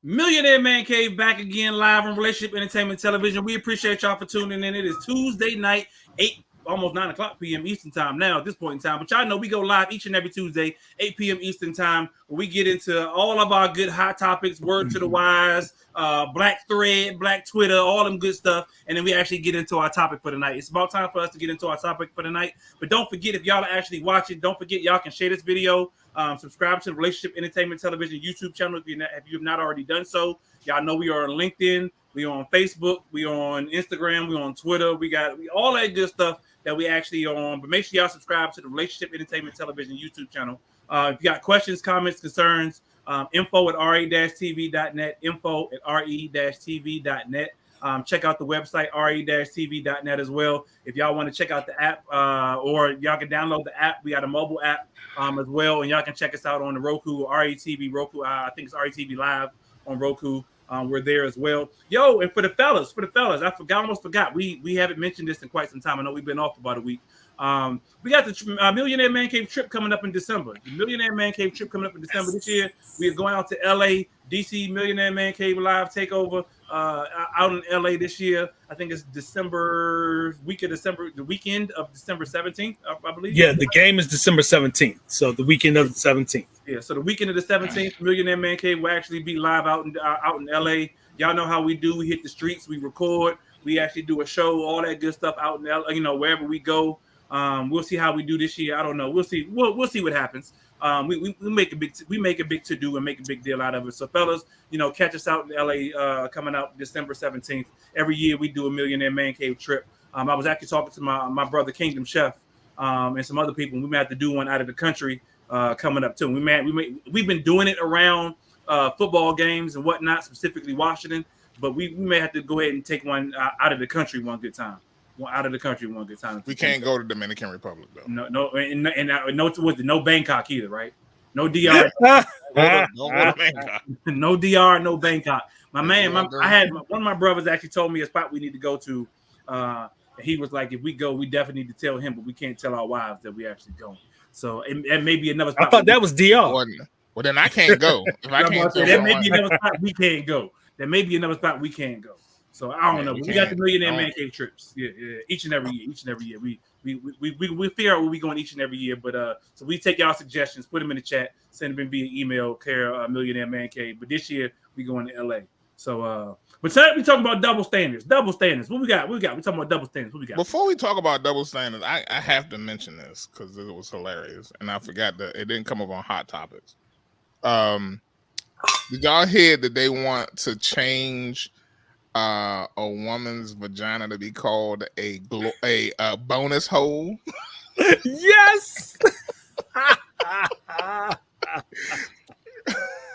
Millionaire Man Cave back again live on Relationship Entertainment Television. We appreciate y'all for tuning in. It is Tuesday night, 8, almost 9 o'clock p.m. Eastern time now at this point in time. But y'all know we go live each and every Tuesday, 8 p.m. Eastern time, where we get into all of our good hot topics, word to the wise, black thread, black Twitter, all them good stuff. And then we actually get into our topic for the night. It's about time for us to get into our topic for the night. But don't forget, if y'all are actually watching, don't forget y'all can share this video. Subscribe to the Relationship Entertainment Television YouTube channel if you have not already done so. Y'all know we are on LinkedIn, we are on Facebook, we are on Instagram, we are on Twitter. We all that good stuff that we actually are on. But make sure y'all subscribe to the Relationship Entertainment Television YouTube channel. If you got questions, comments, concerns, info@re-tv.net, info@re-tv.net. Check out the website, re-tv.net as well. If y'all want to check out the app, or y'all can download the app. We got a mobile app as well, and y'all can check us out on the Roku, RETV Roku. I think it's RETV Live on Roku. We're there as well. Yo, and for the fellas, I almost forgot. We haven't mentioned this in quite some time. I know we've been off about a week. We got the Millionaire Man Cave trip coming up in December. The Millionaire Man Cave trip coming up in December this year. We are going out to LA, DC Millionaire Man Cave Live Takeover out in LA this year. I think it's the weekend of December 17th, I believe. Yeah, the game is December 17th. So the weekend of the 17th. Yeah, so the weekend of the 17th, Millionaire Man Cave will actually be live out in LA. Y'all know how we do. We hit the streets, we record, we actually do a show, all that good stuff out in LA, wherever we go. We'll see how we do this year. I don't know. We'll see. We'll see what happens. We make a big to do and make a big deal out of it. So fellas, catch us out in LA coming out December 17th. Every year we do a Millionaire Man Cave trip. I was actually talking to my brother Kingdom Chef and some other people. We may have to do one out of the country coming up too. We've been doing it around football games and whatnot, specifically Washington. But we may have to go ahead and take one out of the country one good time. We can't go to Dominican Republic though. No, no Bangkok either, right? No DR. Don't go to Bangkok. No DR, no Bangkok. I had one of my brothers actually told me a spot we need to go to. And he was like, if we go, we definitely need to tell him, but we can't tell our wives that we actually going. So it may be another spot. I thought that was DR. Well, then I can't go. If I can't tell there may be another spot we can't go. There may be another spot we can't go. So I don't know. We got the Millionaire Man Cave trips. Yeah. Each and every year. We figure out where we going each and every year. But so we take y'all suggestions, put them in the chat, send them via email, care Millionaire Man Cave. But this year we going to LA. So but tonight we talking about double standards. What we got? We talking about double standards. What we got? Before we talk about double standards, I have to mention this because it was hilarious, and I forgot that it didn't come up on Hot Topics. Did y'all hear that they want to change a woman's vagina to be called a bonus hole? Yes.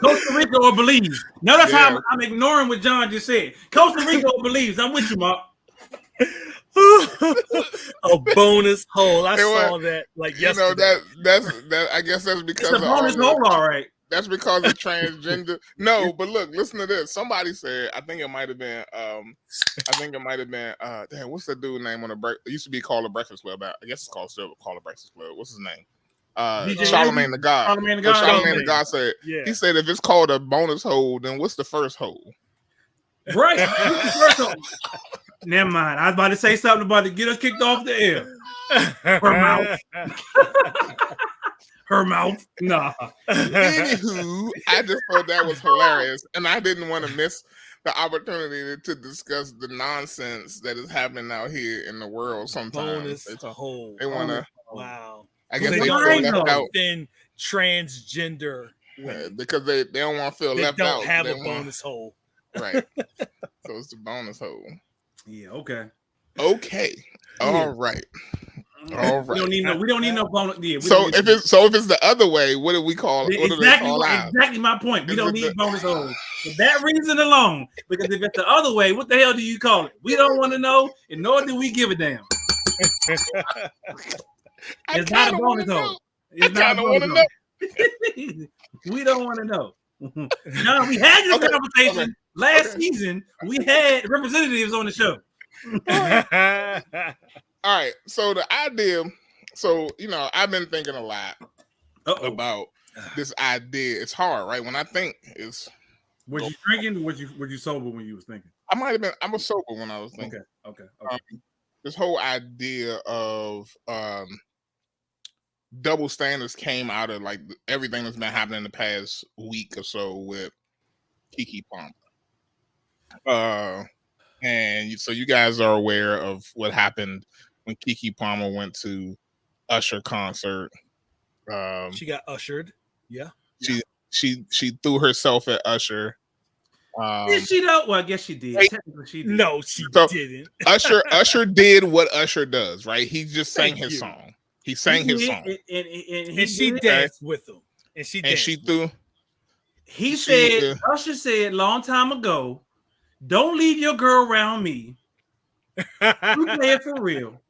Costa Rica or Belize. Notice Yeah. how I'm ignoring what John just said. Costa Rica or Belize. I'm with you, Mark. A bonus hole. I It was- saw that like You know yesterday. that I guess that's It's because a of all bonus the, hole, all right. that's because of transgender. No, but look, listen to this. Somebody said, I think it might have been damn, what's that dude name on the break? It used to be called the Breakfast Club. I guess it's called still called the Breakfast Club. What's his name? DJ Charlamagne the God. Charlamagne the God. Charlamagne the God said, Yeah. he said if it's called a bonus hole, then what's the first hole? Right. First hole. Never mind. I was about to say something about to get us kicked off the air. Her mouth. Her mouth. Nah. Anywho, I just thought that was hilarious, and I didn't want to miss the opportunity to discuss the nonsense that is happening out here in the world. Sometimes Bonus hole. they want to. Wow. I guess They they don't feel left out within transgender women. because they don't want to feel They left don't out. have They a want- bonus hole. right? So it's the bonus hole. Yeah, okay. Okay, all right. All right. We don't need no bonus. Yeah, So if it's the other way, what do we call it? What do they call ours? Exactly my point. We Is don't it need the- bonus holes for that reason alone. Because if it's the other way, what the hell do you call it? We don't want to know, and nor do we give a damn. I It's not a kinda bonus wanna hole. know. It's I not a kinda wanna bonus hole. We don't want to know. No, we had this Okay, conversation okay, last okay. season. We had representatives on the show. All right. So the idea. So I've been thinking a lot Uh-oh. about this idea. It's hard, right? When I think it's, Was you drinking? Or were you sober when you was thinking? I might have been. I was sober when I was thinking. Okay. This whole idea of double standards came out of like everything that's been happening in the past week or so with Keke Palmer. So you guys are aware of what happened when Keke Palmer went to Usher concert. She got ushered. Yeah. She threw herself at Usher. Did she though? Well, I guess she did. Technically, she did. No, she So- didn't. Usher did what Usher does, right? He just sang Thank his you. song. He sang his song, And she did. danced with him. And she and danced. she threw. He She, said, Usher said long time ago, don't leave your girl around me. We play it for real.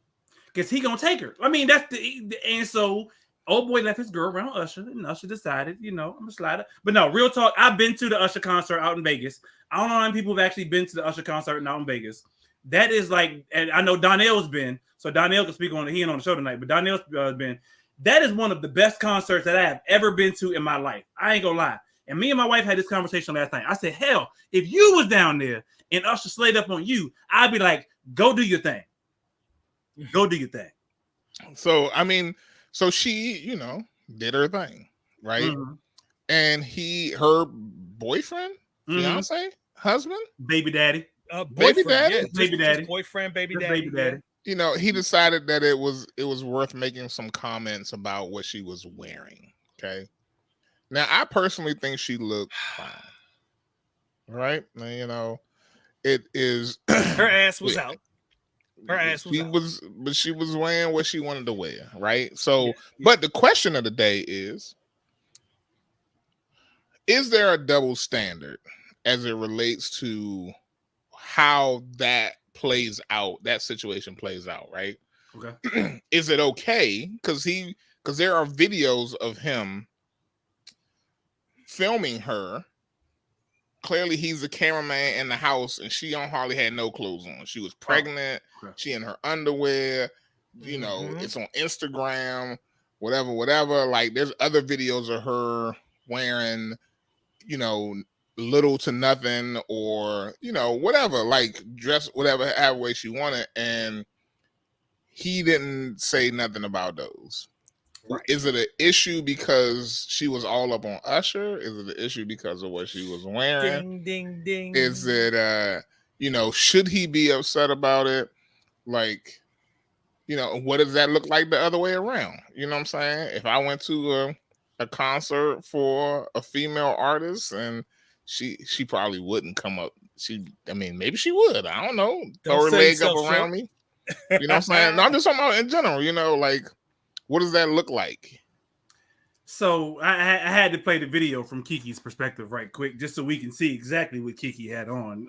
Because he gonna take her. I mean, and so old boy left his girl around Usher, and Usher decided, I'm a slider. But no, real talk, I've been to the Usher concert out in Vegas. I don't know how many people have actually been to the Usher concert out in Vegas. That is like, and I know Donnell's been, so Donnell can speak on it. He ain't on the show tonight, but Donnell's been. That is one of the best concerts that I have ever been to in my life. I ain't gonna lie. And me and my wife had this conversation last night. I said, hell, if you was down there and Usher slayed up on you, I'd be like, go do your thing. Go do your thing. So I mean, so she, did her thing, right? Mhm. And her boyfriend, Mhm. fiance, husband, Baby daddy. Boyfriend, daddy? yeah, Baby just daddy. boyfriend, baby Just daddy. baby daddy. he decided that it was worth making some comments about what she was wearing. Okay. Now, I personally think she looked fine. Right? Now, it is Her ass was out. Her ass was she out. but she was wearing what she wanted to wear, right? So, Yeah. but the question of the day is there a double standard as it relates to how that plays out, that situation plays out, right? Okay. Is it okay? Because there are videos of him filming her. Clearly, he's the cameraman in the house, and she hardly had no clothes on. She was pregnant. Okay. She in her underwear. Mhm. It's on Instagram, whatever. Like, there's other videos of her wearing, little to nothing, or whatever, like dress whatever way she wanted, and he didn't say nothing about those. Right. Is it an issue because she was all up on Usher? Is it an issue because of what she was wearing? Ding, ding, ding. Is it should he be upset about it? Like, what does that look like the other way around? You know what I'm saying? If I went to a concert for a female artist, and she probably wouldn't come up. Maybe she would. I don't know. Don't Throw her sell leg up yourself around short. me. You know what I'm saying? No, I'm just talking about in general. You know, like what does that look like? So I had to play the video from Kiki's perspective right quick, just so we can see exactly what Kiki had on.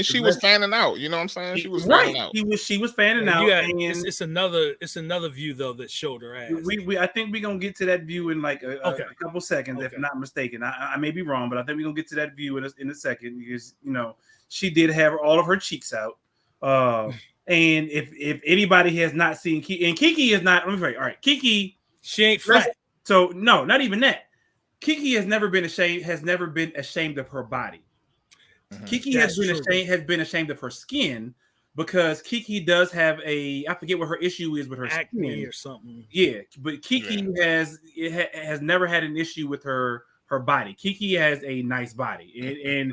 She was fanning out. You know what I'm saying? She was fanning out. She was fanning out. And it's another view though that showed her ass. I think we're gonna get to that view in like a couple seconds, if Okay. I'm not mistaken. I may be wrong, but I think we're gonna get to that view in a second because she did have all of her cheeks out. And if anybody has not seen Kiki, and Kiki is not, I'm sorry, all right, Kiki, she ain't flat. So no, not even that. Kiki has never been ashamed of her body. Mm-hmm. Kiki has been ashamed of her skin because Kiki does have I forget what her issue is with her acne skin or something. Yeah, but Kiki has never had an issue with her body. Kiki has a nice body, and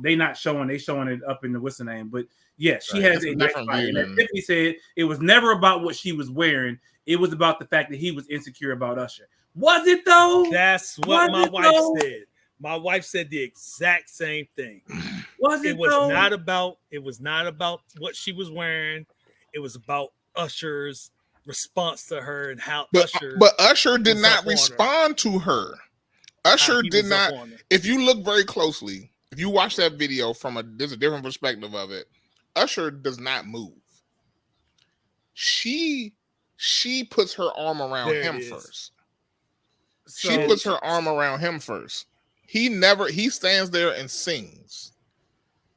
they not showing, they showing it up in the what's the name, but yeah, she has a nice body. And as Tiffany said, it was never about what she was wearing. It was about the fact that he was insecure about Usher. Was it though? That's what my wife said. My wife said the exact same thing. It was not about what she was wearing. It was about Usher's response to her and how Usher did not respond to her. Usher did not. If you look very closely, if you watch that video there's a different perspective of it. Usher does not move. She puts her arm around him first. She puts her arm around him first. He stands there and sings.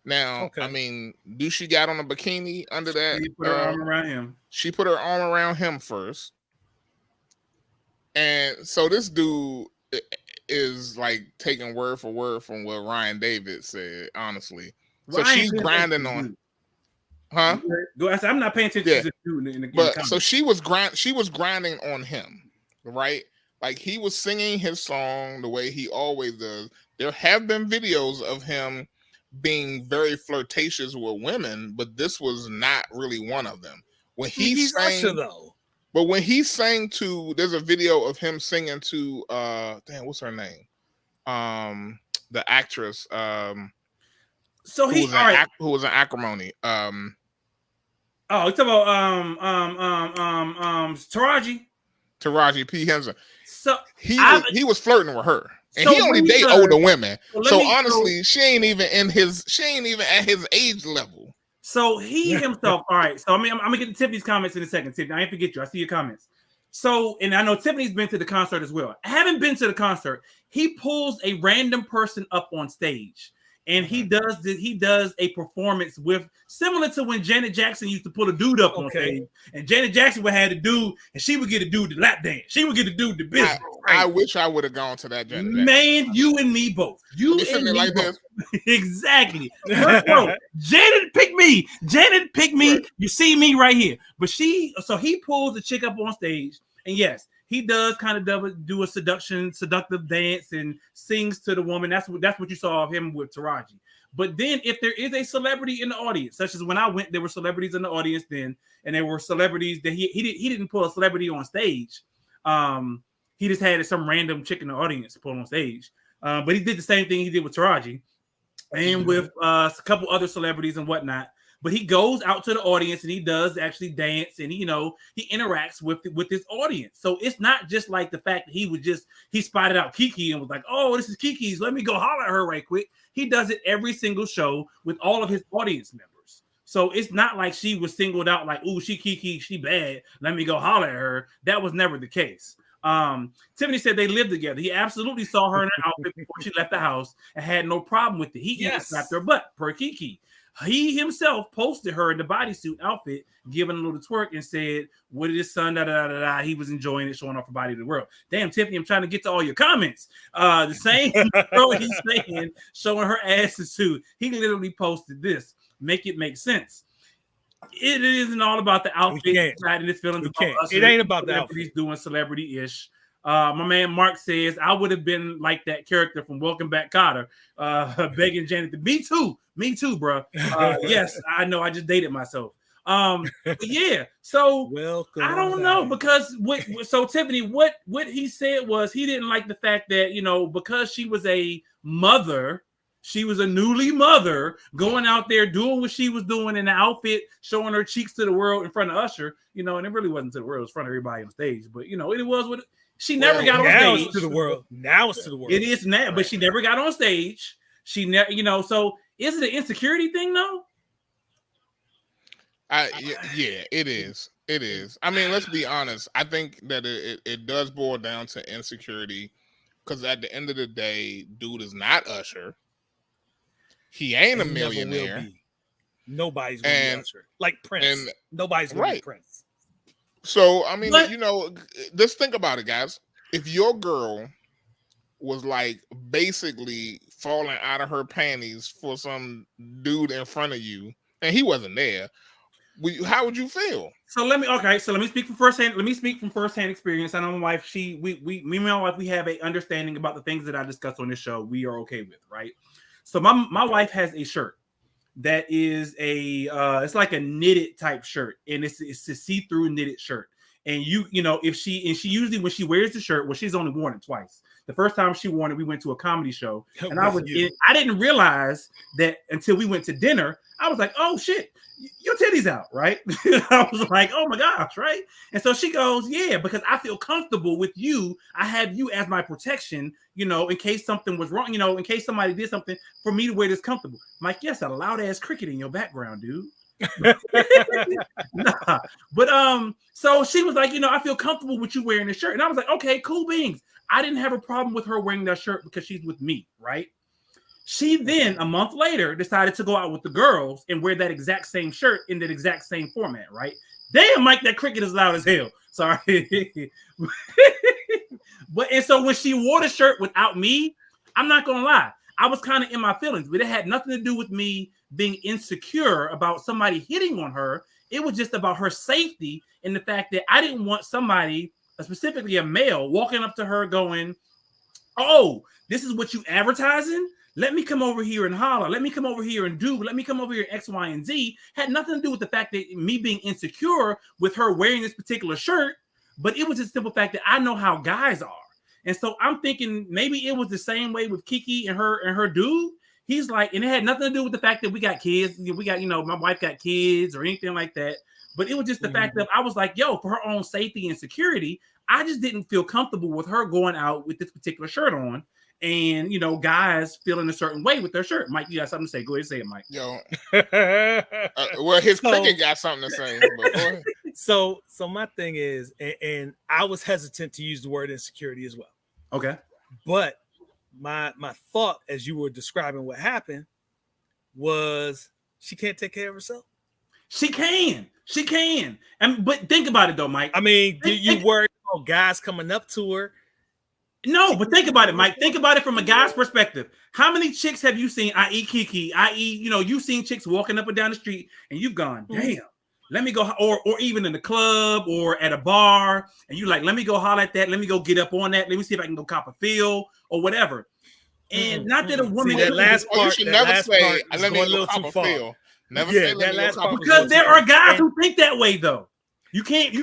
Now, I mean, do she got on a bikini under that? She put her arm around him. She put her arm around him first. And so this dude is like taking word for word from what Ryan David said, honestly. So she's grinding on. Huh? I'm not paying attention to the dude in the But so she was grinding on him, right? Like he was singing his song the way he always does. There have been videos of him being very flirtatious with women, but this was not really one of them. When he's Usher though. But when he sang there's a video of him singing to what's her name? The actress who was in Acrimony. It's about Taraji P. Henson. So he was flirting with her, and he only date older women. So honestly, she ain't even at his age level. So he himself. All right. So I'm gonna get to Tiffany's comments in a second. Tiffany, I ain't forget you. I see your comments. So, and I know Tiffany's been to the concert as well. I haven't been to the concert. He pulls a random person up on stage. And he does a performance similar to when Janet Jackson used to pull a dude up on stage, and Janet Jackson would have the dude, and she would get a dude to lap dance. She would get a dude to business. I wish I would have gone to that Janet Jackson. Man, you and me both. You and me like both. Exactly. Bro, Janet picked me. Right. You see me right here. But he pulls the chick up on stage, and yes, he does kind of do a seductive dance and sings to the woman. That's what you saw of him with Taraji. But then if there is a celebrity in the audience, such as when I went, there were celebrities in the audience then, and there were celebrities that he didn't pull a celebrity on stage. He just had some random chick in the audience pull on stage. But he did the same thing he did with Taraji and with a couple other celebrities and whatnot. But he goes out to the audience and he does actually dance and he interacts with his audience. So it's not just like the fact that he spotted out Kiki and was like, oh, this is Kiki's. Let me go holler at her right quick. He does it every single show with all of his audience members. So it's not like she was singled out like, oh, she Kiki, she bad. Let me go holler at her. That was never the case. Tiffany said they lived together. He absolutely saw her in her outfit before she left the house and had no problem with it. He even slapped her butt per Kiki. He himself posted her in the bodysuit outfit, giving a little twerk and said, what did his son, He was enjoying it, showing off her body to the world. Damn, Tiffany, I'm trying to get to all your comments. The same girl he's saying, showing her asses too. He literally posted this. Make it make sense. It isn't all about the outfit. It ain't about the outfit. He's doing celebrity-ish. My man Mark says, I would have been like that character from Welcome Back, Kotter, begging Janet to me too, bro. Yes, I know. I just dated myself. But yeah. So Welcome. I don't know back. because so Tiffany, what he said was he didn't like the fact that because she was a mother. She was a newly mother going out there doing what she was doing in the outfit, showing her cheeks to the world in front of Usher, and it really wasn't to the world, it was in front of everybody on stage. But it was what she never got on now stage. It's to the world. Now it's to the world. It is now, right. But she never got on stage. She never, so is it an insecurity thing though? Yeah, it is. It is. I mean, let's be honest. I think that it does boil down to insecurity because at the end of the day, dude is not Usher. He ain't a millionaire. Nobody's going to be Usher. Like Prince. Nobody's going to be Prince. So, I mean, just think about it, guys. If your girl was like basically falling out of her panties for some dude in front of you and he wasn't there, how would you feel? So let me speak from firsthand. Let me speak from firsthand experience. I know my wife, me and my wife, we have a understanding about the things that I discuss on this show. We are okay with, right? So my wife has a shirt that is it's like a knitted type shirt, and it's a see-through knitted shirt. And if she usually when she wears the shirt, well, she's only worn it twice. The first time she wore it, we went to a comedy show, and I didn't realize that until we went to dinner. I was like, oh shit, your titties out, right? I was like, oh my gosh, right? And so she goes, yeah, because I feel comfortable with you. I have you as my protection, in case something was wrong, in case somebody did something for me to wear this comfortable. I'm like, yes, a loud ass cricket in your background, dude. Nah. But so she was like, I feel comfortable with you wearing this shirt. And I was like, okay, cool beans. I didn't have a problem with her wearing that shirt because she's with me, right? She then, a month later, decided to go out with the girls and wear that exact same shirt in that exact same format, right? Damn, Mike, that cricket is loud as hell. Sorry. And so when she wore the shirt without me, I'm not going to lie, I was kind of in my feelings, but it had nothing to do with me being insecure about somebody hitting on her. It was just about her safety and the fact that I didn't want somebody, specifically a male, walking up to her going, oh, this is what you advertising? Let me come over here and holler. Let me come over here and do. Let me come over here X, Y, and Z. Had nothing to do with the fact that me being insecure with her wearing this particular shirt, but it was just the simple fact that I know how guys are. And so I'm thinking maybe it was the same way with Kiki and her dude. He's like, and it had nothing to do with the fact that we got kids. We got, my wife got kids or anything like that. But it was just the fact that I was like, yo, for her own safety and security, I just didn't feel comfortable with her going out with this particular shirt on. And guys feeling a certain way with their shirt. Mike, you got something to say? Go ahead and say it, Mike. Yo, well, his cricket got something to say. So my thing is, and I was hesitant to use the word insecurity as well. Okay, but my thought as you were describing what happened was she can't take care of herself. She can. But think about it though, Mike. I mean, you worry about guys coming up to her? No, but think about it, Mike. Think about it from a guy's perspective. How many chicks have you seen, i.e. Kiki, i.e., you've seen chicks walking up and down the street and you've gone, damn, let me go, or even in the club or at a bar, and you like, let me go holler at that, let me go get up on that, let me see if I can go cop a feel or whatever. And not that a woman... See, that last part, you should never say, let me go cop a feel. Never say that last part. Because there are guys who think that way, though. You can't.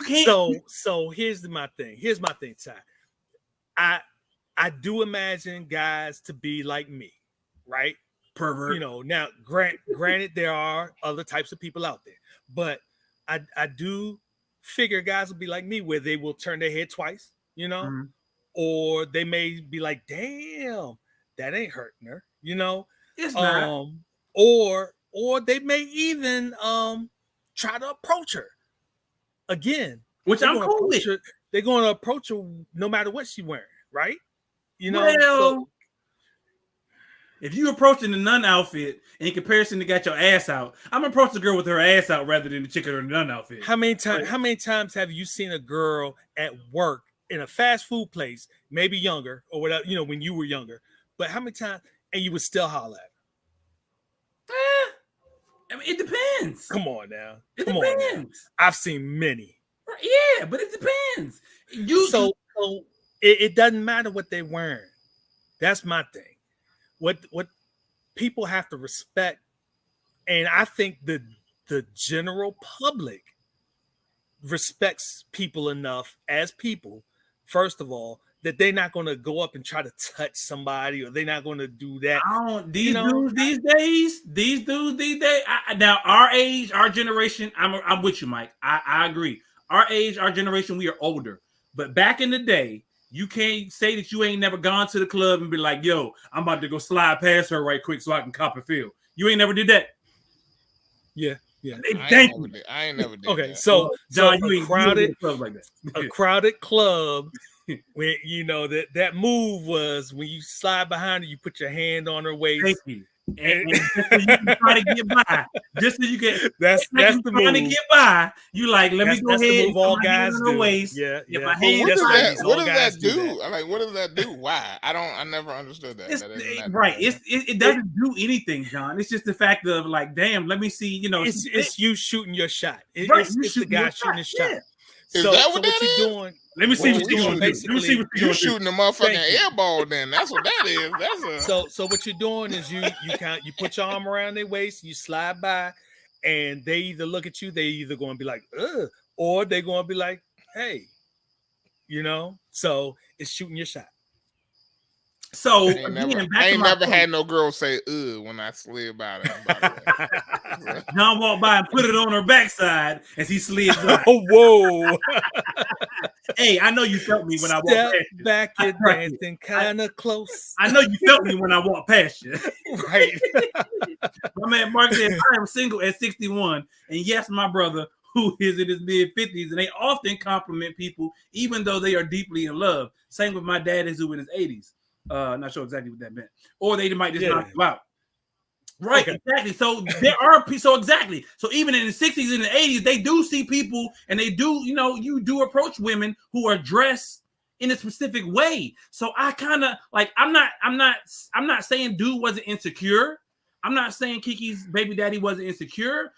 So here's my thing. Ty. I do imagine guys to be like me, right? Pervert. Now granted there are other types of people out there, but I do figure guys will be like me where they will turn their head twice, or they may be like, damn, that ain't hurting her, It's not. Or they may even try to approach her again, which I'm cool with. They're going to approach her no matter what she's wearing, right? Well, if you approaching the nun outfit in comparison to got your ass out, I'm approaching the girl with her ass out rather than the chick in her nun outfit. How many times have you seen a girl at work in a fast food place, maybe younger or whatever, when you were younger, but how many times and you would still holler at her? I mean, it depends. Come on now. It depends. I've seen many. Yeah, but it depends. So it doesn't matter what they're wearing. That's my thing. What people have to respect, and I think the the general public respects people enough as people, first of all, that they're not going to go up and try to touch somebody, or they're not going to do that. These dudes these days. Now our age, our generation. I'm with you, Mike. I agree. Our age, our generation, we are older. But back in the day, you can't say that you ain't never gone to the club and be like, "Yo, I'm about to go slide past her right quick so I can cop a feel." You ain't never did that. Yeah. I ain't never did Okay, that. so John, a crowded club where that move was when you slide behind her, you put your hand on her waist. Thank you. And just so you can try to get by, just so you can. That's the move. Trying to get by, you like let me go ahead. The move all my guys hand on do. the waist. Yeah. What does that do? Like, what does that do? Why? I never understood that. Right. It doesn't do anything, John. It's just the fact of like, damn, let me see. It's you shooting your shot. It's the guy shooting his shot. Is that what that is? Doing? Let me see what you're doing. Basically, you shooting the motherfucking air ball. Then that's what that is. So what you're doing is you put your arm around their waist, you slide by, and they either look at you, they either going to be like, ugh, or they're going to be like, hey, So it's shooting your shot. So I ain't never had no girl say "ugh" when I slid by them. John walked by and put it on her backside as he slid by. Oh, whoa! Hey, I know you felt me when I walked past you. Back and dancing kind of close. I know you felt me when I walked past you. Right. My man Mark said, "I am single at 61, and yes, my brother, who is in his mid-50s, and they often compliment people even though they are deeply in love. Same with my dad, who in his 80s. Not sure exactly what that meant. Or they might just knock you out. Right, okay. Exactly. So there are exactly. So even in the 60s and the 80s, they do see people, and they do, you do approach women who are dressed in a specific way. So I kind of like, I'm not saying dude wasn't insecure. I'm not saying Kiki's baby daddy wasn't insecure.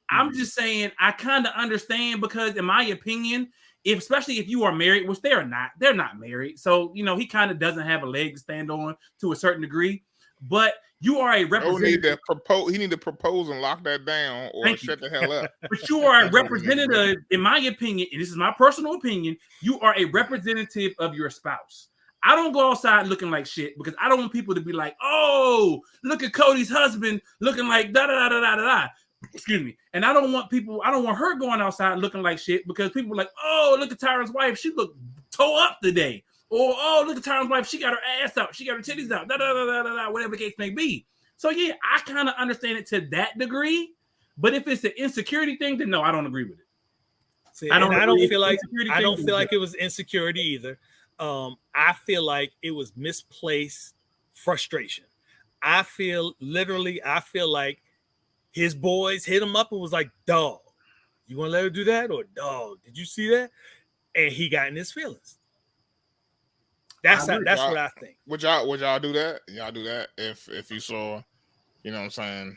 I'm just saying I kind of understand, because in my opinion, especially if you are married, which they're not married. So, he kind of doesn't have a leg to stand on to a certain degree, but you are a representative. He need to propose and lock that down, or shut the hell up. But you are a representative, in my opinion, and this is my personal opinion, you are a representative of your spouse. I don't go outside looking like shit, because I don't want people to be like, oh, look at Cody's husband looking like da-da-da-da-da-da. Excuse me. And I don't want her going outside looking like shit, because people are like, oh, look at Tyron's wife. She looked toe up today. Or, oh, look at Tyron's wife. She got her ass out. She got her titties out. Whatever the case may be. So, yeah, I kind of understand it to that degree. But if it's an insecurity thing, then no, I don't agree with it. See, I don't feel like it was insecurity either. I feel like it was misplaced frustration. I feel like his boys hit him up and was like, dog, you want to let her do that? Or, dog, did you see that? And he got in his feelings. That's what I think. Would y'all do that? Y'all do that if you saw, what I'm saying?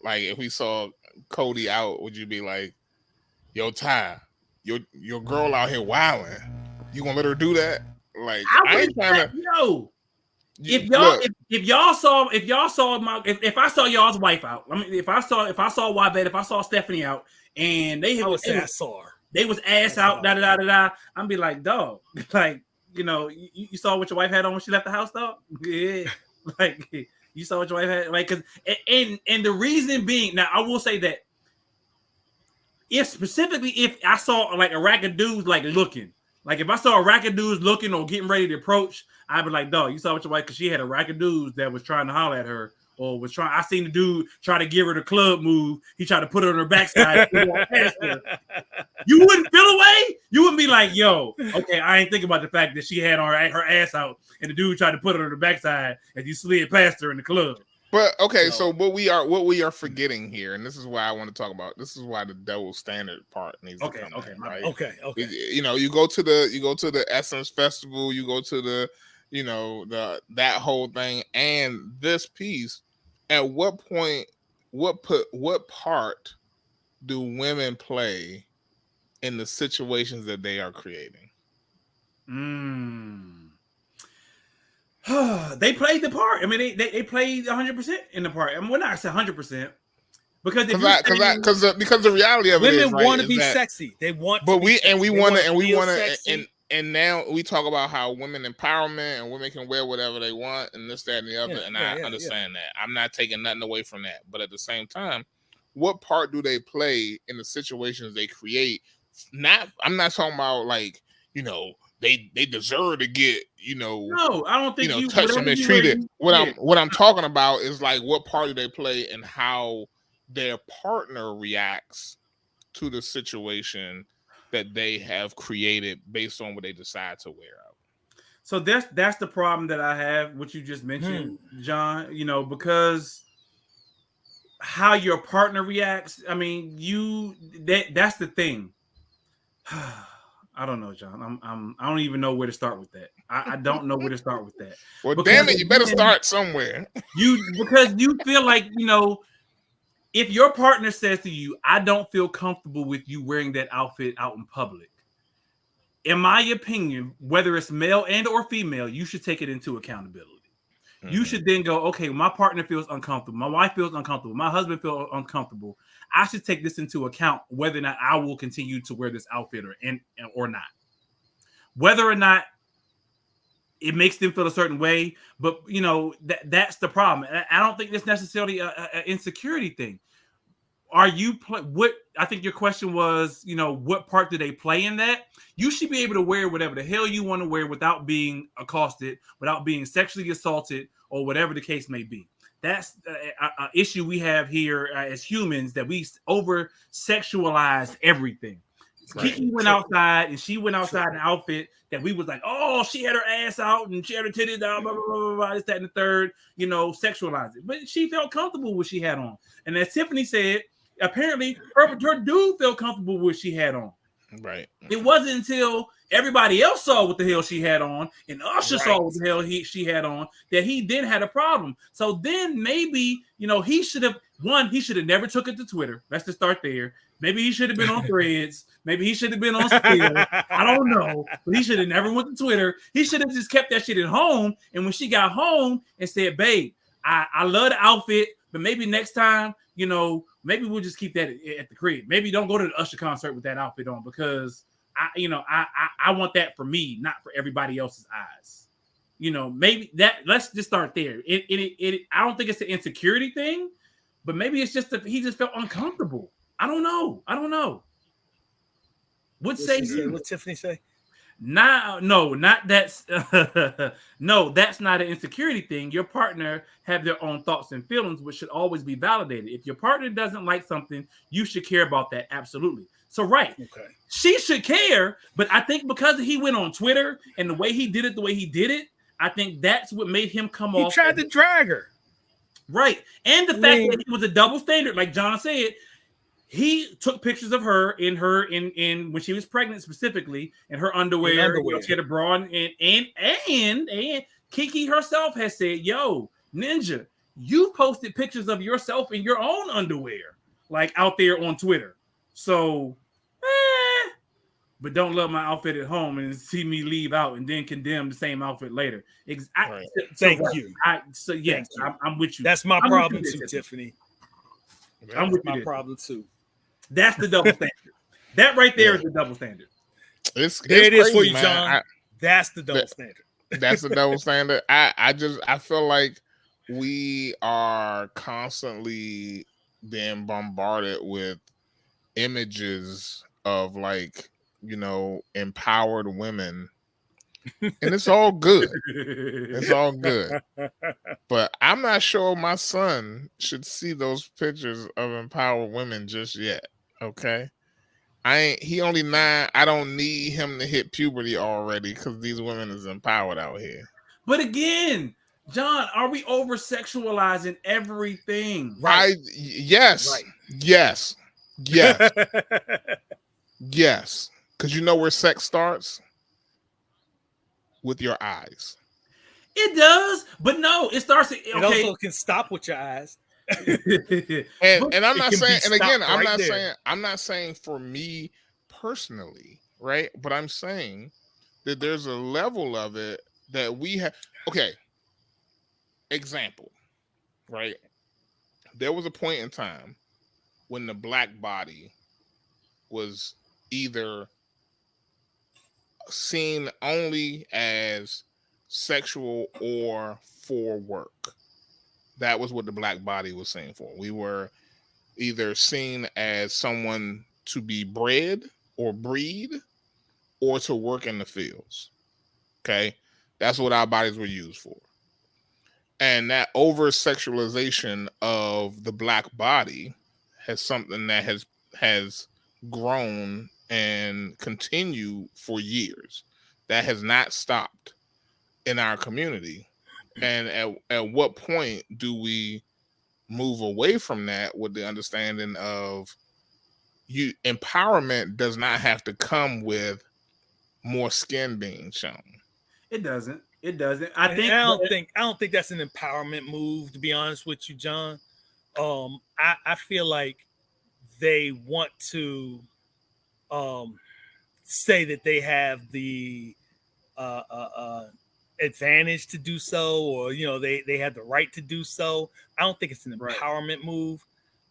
Like, if we saw Cody out, would you be like, yo, Ty, your girl out here wilding. You gonna let her do that? Like, I ain't trying to. Yo. If I saw y'all's wife out, I mean, if I saw Wabette, if I saw Stephanie out, and they was ass out, I'm be like, dog, like, you saw what your wife had on when she left the house, dog. Yeah, like you saw what your wife had, like, cause and the reason being, now I will say that if I saw like a rack of dudes like looking. Like, if I saw a rack of dudes looking or getting ready to approach, I'd be like, dog, you saw what your wife, because she had a rack of dudes that was trying to holler at her, or I seen the dude try to give her the club move. He tried to put her on her backside. You wouldn't feel away? You wouldn't be like, yo, okay, I ain't thinking about the fact that she had her ass out and the dude tried to put her on her backside as you slid past her in the club. But okay, so what we are forgetting here, and this is why I want to talk about. This is why the double standard part needs to come in, right? Okay. You go to the Essence Festival, you go to the that whole thing, and this piece. At what point, what part do women play in the situations that they are creating? They played the part. I mean, they played 100% in the part. I mean, when I say 100%, Because if because the reality of it is, Women right, want to is be that, sexy. They want but to be we sexy. and we They want to wanna and we feel want to sexy. and now we talk about how women empowerment and women can wear whatever they want and this, that, and the other. I understand that. I'm not taking nothing away from that. But at the same time, what part do they play in the situations they create? I'm not talking about like, they deserve to get, no, I don't think you touched and whatever you wear. mistreated. What I'm talking about is like what part do they play and how their partner reacts to the situation that they have created based on what they decide to wear out. So that's the problem that I have, what you just mentioned, John. Because how your partner reacts. I mean, that's the thing. I don't know, John. I don't even know where to start with that. I don't know where to start with that. Well, damn it, you better start somewhere. Because you feel like, if your partner says to you, I don't feel comfortable with you wearing that outfit out in public, in my opinion, whether it's male and or female, you should take it into accountability. Mm-hmm. You should then go, okay, my partner feels uncomfortable. My wife feels uncomfortable. My husband feels uncomfortable. I should take this into account, whether or not I will continue to wear this outfit or not. Whether or not it makes them feel a certain way, but that's the problem. I don't think it's necessarily an insecurity thing. Are you what I think your question was, what part do they play in that? You should be able to wear whatever the hell you want to wear without being accosted, without being sexually assaulted, or whatever the case may be. That's an issue we have here as humans, that we over sexualize everything. Right. Kiki went outside and she went outside in an outfit that we was like, oh, she had her ass out and she had her titties out, blah, blah, blah, blah, blah, this, that, and the third, sexualize it. But she felt comfortable with what she had on. And as Tiffany said, apparently her dude felt comfortable with what she had on. Right. It wasn't until everybody else saw what the hell she had on and Usher saw what the hell she had on that he then had a problem. So then maybe, he should have never took it to Twitter. Let's just start there. Maybe he should have been on Threads. Maybe he should have been on Spill. I don't know. But he should have never went to Twitter. He should have just kept that shit at home. And when she got home and said, babe, I love the outfit, but maybe next time, maybe we'll just keep that at the crib. Maybe don't go to the Usher concert with that outfit on, because I want that for me, not for everybody else's eyes. Maybe that. Let's just start there. I don't think it's an insecurity thing, but maybe it's just that he just felt uncomfortable. I don't know. What's Tiffany say? No, that's no, that's not an insecurity thing. Your partner have their own thoughts and feelings, which should always be validated. If your partner doesn't like something, you should care about that. Absolutely. So, right. Okay. She should care, but I think because he went on Twitter and the way he did it, I think that's what made him come off. He tried to drag her. Right. And the fact that he was a double standard, like John said. He took pictures of her in when she was pregnant, specifically in her underwear. She had a bra and Kiki herself has said, "Yo, Ninja, you posted pictures of yourself in your own underwear, like out there on Twitter. So, but don't love my outfit at home and see me leave out and then condemn the same outfit later." Thank you. I'm with you. That's my problem too, Tiffany. I'm with you. My problem too. That's the double standard. That right there is the double standard. It's there it crazy, is for you, man. John. That's the double standard. That's the double standard. I feel like we are constantly being bombarded with images of empowered women. And it's all good. It's all good. But I'm not sure my son should see those pictures of empowered women just yet. Okay. He only 9. I don't need him to hit puberty already, because these women is empowered out here. But again, John, are we over sexualizing everything? Right. Yes. Right. Yes. Yes. Because you know where sex starts? With your eyes. It does, but no, it starts. Okay. It also can stop with your eyes. and I'm not saying, and again, I'm not saying for me personally, right? But I'm saying that there's a level of it that we have. Okay. Example, right? There was a point in time when the black body was either seen only as sexual or for work. That was what the black body was seen for. We were either seen as someone to be bred or breed or to work in the fields. Okay. That's what our bodies were used for. And that over sexualization of the black body has something that has grown and continue for years. That has not stopped in our community. And at what point do we move away from that with the understanding of empowerment does not have to come with more skin being shown? It doesn't. I don't think that's an empowerment move, to be honest with you, John. I feel like they want to say that they have the advantage to do so, or they have the right to do so. I don't think it's an empowerment move.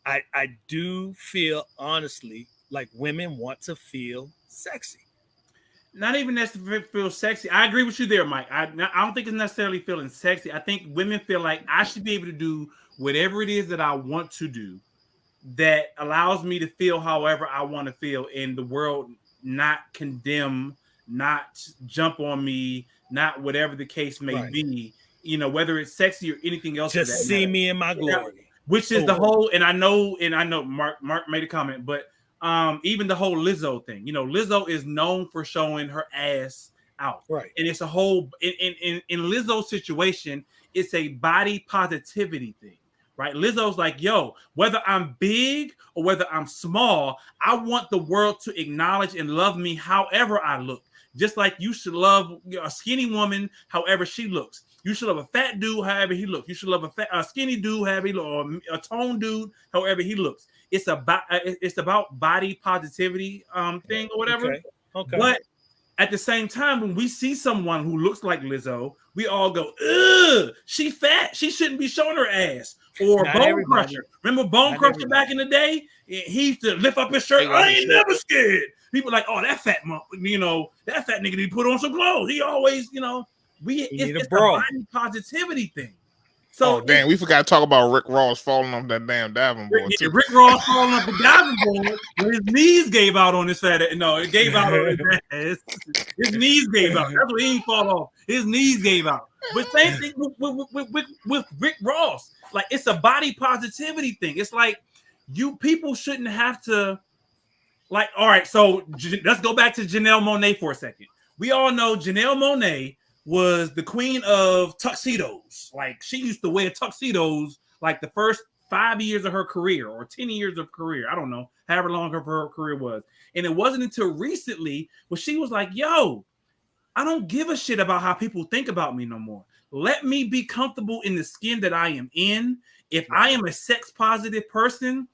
I do feel, honestly, like women want to feel sexy. Not even necessarily feel sexy. I agree with you there, Mike. I don't think it's necessarily feeling sexy. I think women feel like I should be able to do whatever it is that I want to do that allows me to feel however I want to feel, and the world not condemn, not jump on me, not whatever the case may be, whether it's sexy or anything else. Just see me in my glory. Which is the whole, and I know Mark made a comment, but even the whole Lizzo thing, Lizzo is known for showing her ass out. Right. And it's a whole, in Lizzo's situation, it's a body positivity thing. Right. Lizzo's like, yo, whether I'm big or whether I'm small, I want the world to acknowledge and love me however I look. Just like you should love a skinny woman however she looks. You should love a fat dude however he looks. You should love a skinny dude however he looks, or a toned dude however he looks. It's about body positivity thing or whatever. Okay. But at the same time, when we see someone who looks like Lizzo, we all go, ugh, she fat. She shouldn't be showing her ass. Or not Bone everybody. Crusher. Remember Bone not Crusher everybody. Back in the day? He used to lift up his shirt. I ain't never scared. People like, oh, that fat that fat nigga need to put on some clothes. He always, it's a body positivity thing. So damn, we forgot to talk about Rick Ross falling off that damn diving board. Rick Ross falling off the diving board when his knees gave out on his fat. No, it gave out on his ass. His knees gave out. That's what he didn't fall off. His knees gave out. But same thing with Rick Ross. Like, it's a body positivity thing. It's like people shouldn't have to. Like, all right, so let's go back to Janelle Monáe for a second. We all know Janelle Monáe was the queen of tuxedos. Like, she used to wear tuxedos like the first 5 years of her career or 10 years of career. I don't know, however long her career was. And it wasn't until recently when she was like, yo, I don't give a shit about how people think about me no more. Let me be comfortable in the skin that I am in. If I am a sex positive person,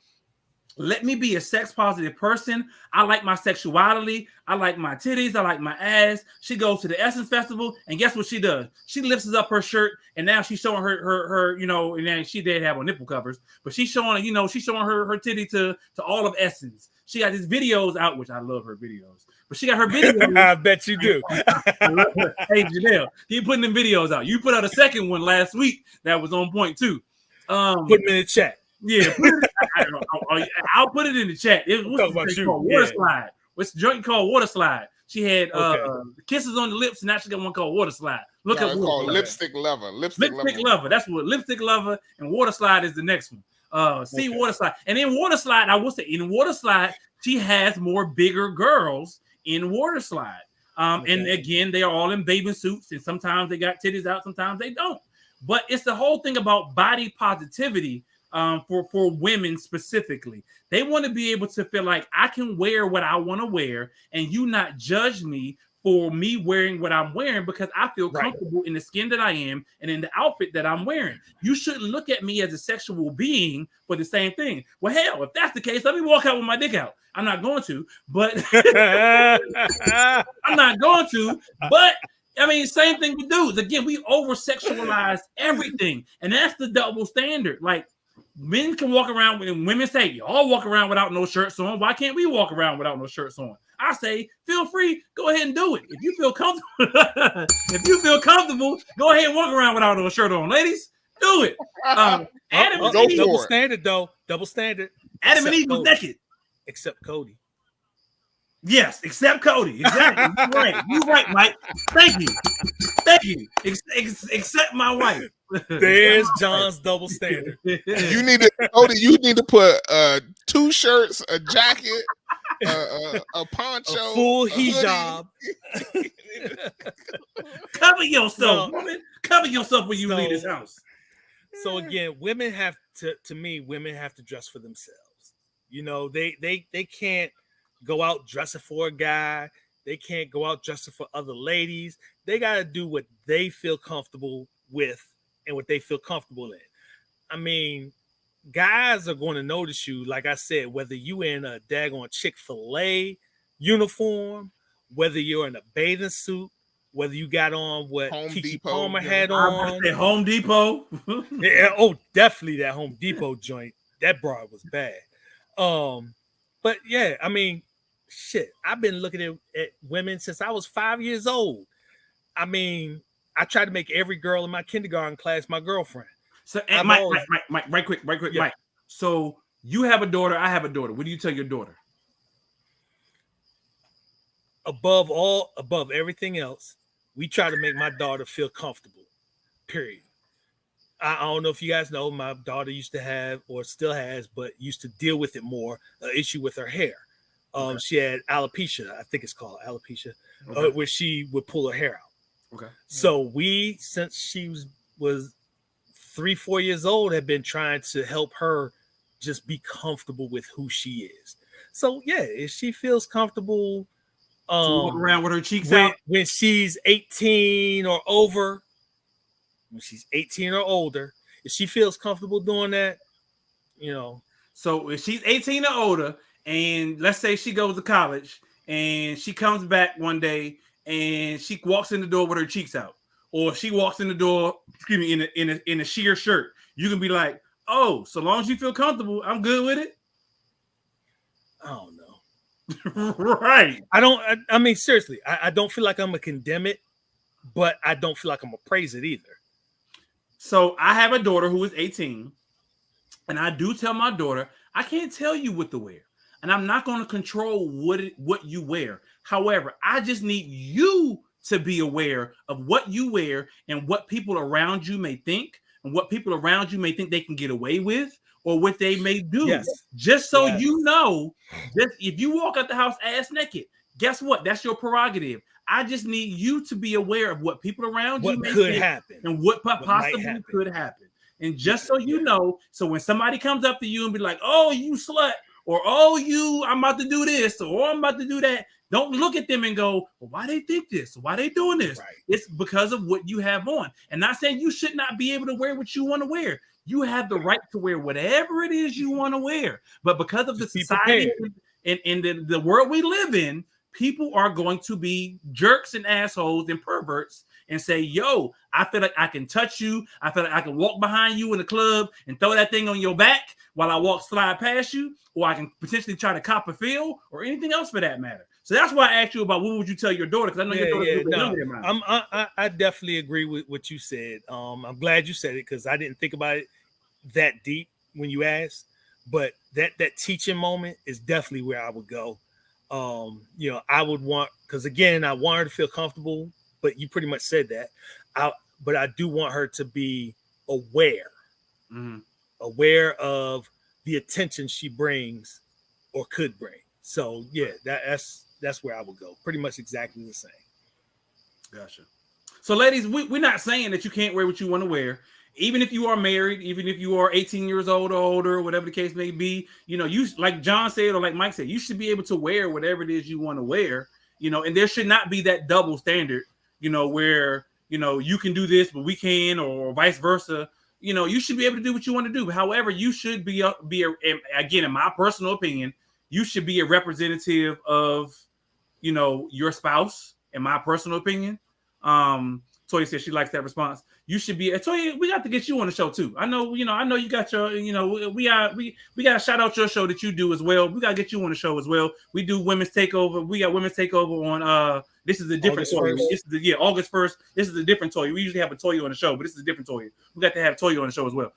let me be a sex positive person. I like my sexuality. I like my titties. I like my ass. She goes to the Essence Festival, and guess what she does? She lifts up her shirt, and now she's showing her and then she did have on nipple covers, but she's showing, she's showing her titty to all of Essence. She got these videos out, which I love her videos, but she got her videos. I bet you do. Hey, Janelle, you putting them videos out. You put out a second one last week that was on point too. Put them in the chat. Yeah, I'll put it in the chat. What's Water Slide? What's the joint called Water Slide? She had kisses on the lips, and now she got one called Water Slide. Look up called Lipstick Lover. Lipstick Lover. That's what Lipstick Lover and Water Slide is the next one. Water Slide, and in Water Slide, I will say in Water Slide, she has more bigger girls in Water Slide. And again, they are all in bathing suits, and sometimes they got titties out, sometimes they don't. But it's the whole thing about body positivity. For women specifically, they want to be able to feel like I can wear what I want to wear, and you not judge me for me wearing what I'm wearing because I feel comfortable in the skin that I am and in the outfit that I'm wearing. You shouldn't look at me as a sexual being for the same thing. Well, hell, if that's the case, let me walk out with my dick out. I'm not going to, but I mean, same thing with dudes. Again, we over-sexualize everything, and that's the double standard. Like, men can walk around when women say y'all walk around without no shirts on. Why can't we walk around without no shirts on? I say, feel free, go ahead and do it. If you feel comfortable, go ahead and walk around without no shirt on. Ladies, do it. Adam and Eve, double standard though. Double standard. Adam and Eve was naked. Except Cody. Yes, except Cody. Exactly. You're right, Mike. Thank you. Except my wife. There's John's double standard. You need to put 2 shirts, a jacket, a poncho, a full hijab. Cover yourself, woman. Cover yourself when you leave this house. So again, women have to dress for themselves. You know, they can't go out dressing for a guy. They can't go out dressing for other ladies. They got to do what they feel comfortable with and what they feel comfortable in. I mean, guys are going to notice you, like I said, whether you in a daggone Chick-fil-A uniform, whether you're in a bathing suit, whether you got on what Keke Palmer had on. Home Depot. Yeah, definitely that Home Depot joint. That broad was bad. But yeah, I mean, shit, I've been looking at women since I was 5 years old. I mean, I tried to make every girl in my kindergarten class my girlfriend. So, Mike, right quick, yeah. Mike. So you have a daughter, I have a daughter. What do you tell your daughter? Above everything else, we try to make my daughter feel comfortable. Period. I don't know if you guys know, my daughter used to have, or still has, but used to deal with it more, an issue with her hair. Okay. She had alopecia, I think it's called alopecia, where she would pull her hair out. Okay. So we, since she was 3-4 years old, have been trying to help her just be comfortable with who she is. So yeah, if she feels comfortable walk around with her cheeks out when she's 18 or over, when she's 18 or older, if she feels comfortable doing that, you know. So if she's 18 or older, and let's say she goes to college and she comes back one day and she walks in the door with her cheeks out, or she walks in the door, in a sheer shirt, you can be like, oh, so long as you feel comfortable, I'm good with it. I don't know. Right. I mean, seriously, I don't feel like I'm gonna condemn it, but I don't feel like I'm gonna praise it either. So I have a daughter who is 18, and I do tell my daughter, I can't tell you what to wear, and I'm not going to control what you wear. However, I just need you to be aware of what you wear and what people around you may think, and what people around you may think they can get away with, or what they may do. Yes. Just so you know, just if you walk out the house ass naked, guess what? That's your prerogative. I just need you to be aware of what people around you may could think happen and what possibly could happen. And just so you know, so when somebody comes up to you and be like, oh, you slut, or oh, I'm about to do this, or I'm about to do that, don't look at them and go, well, why they think this? Why they doing this? Right. It's because of what you have on. And not saying you should not be able to wear what you want to wear. You have the right to wear whatever it is you want to wear. But because of the society and the world we live in, people are going to be jerks and assholes and perverts and say, yo, I feel like I can touch you. I feel like I can walk behind you in the club and throw that thing on your back while I slide past you, or I can potentially try to cop a feel, or anything else for that matter. So that's why I asked you about what would you tell your daughter, because I know your daughter's a little bit younger than mine. I definitely agree with what you said. I'm glad you said it, because I didn't think about it that deep when you asked. But that teaching moment is definitely where I would go. You know, I would want, because again, I want her to feel comfortable, but you pretty much said that. But I do want her to be aware, aware of the attention she brings or could bring. So yeah, that's where I would go. Pretty much exactly the same. Gotcha. So ladies, we're not saying that you can't wear what you want to wear. Even if you are married, even if you are 18 years old or older, whatever the case may be, you know, you, like John said, or like Mike said, you should be able to wear whatever it is you want to wear, you know, and there should not be that double standard, you know, where, you know, you can do this, but we can, or vice versa. You know, you should be able to do what you want to do. However, you should be again, in my personal opinion, you should be a representative of, you know, your spouse, in my personal opinion. Toya said she likes that response. You should be Toya. We got to get you on the show too. I know you got your, we got to shout out your show that you do as well. We got to get you on the show as well. We do Women's Takeover. We got Women's Takeover on this is a different Toya. This is August 1st. This is a different Toya. We usually have a Toya on the show, but this is a different Toya. We got to have Toya on the show as well.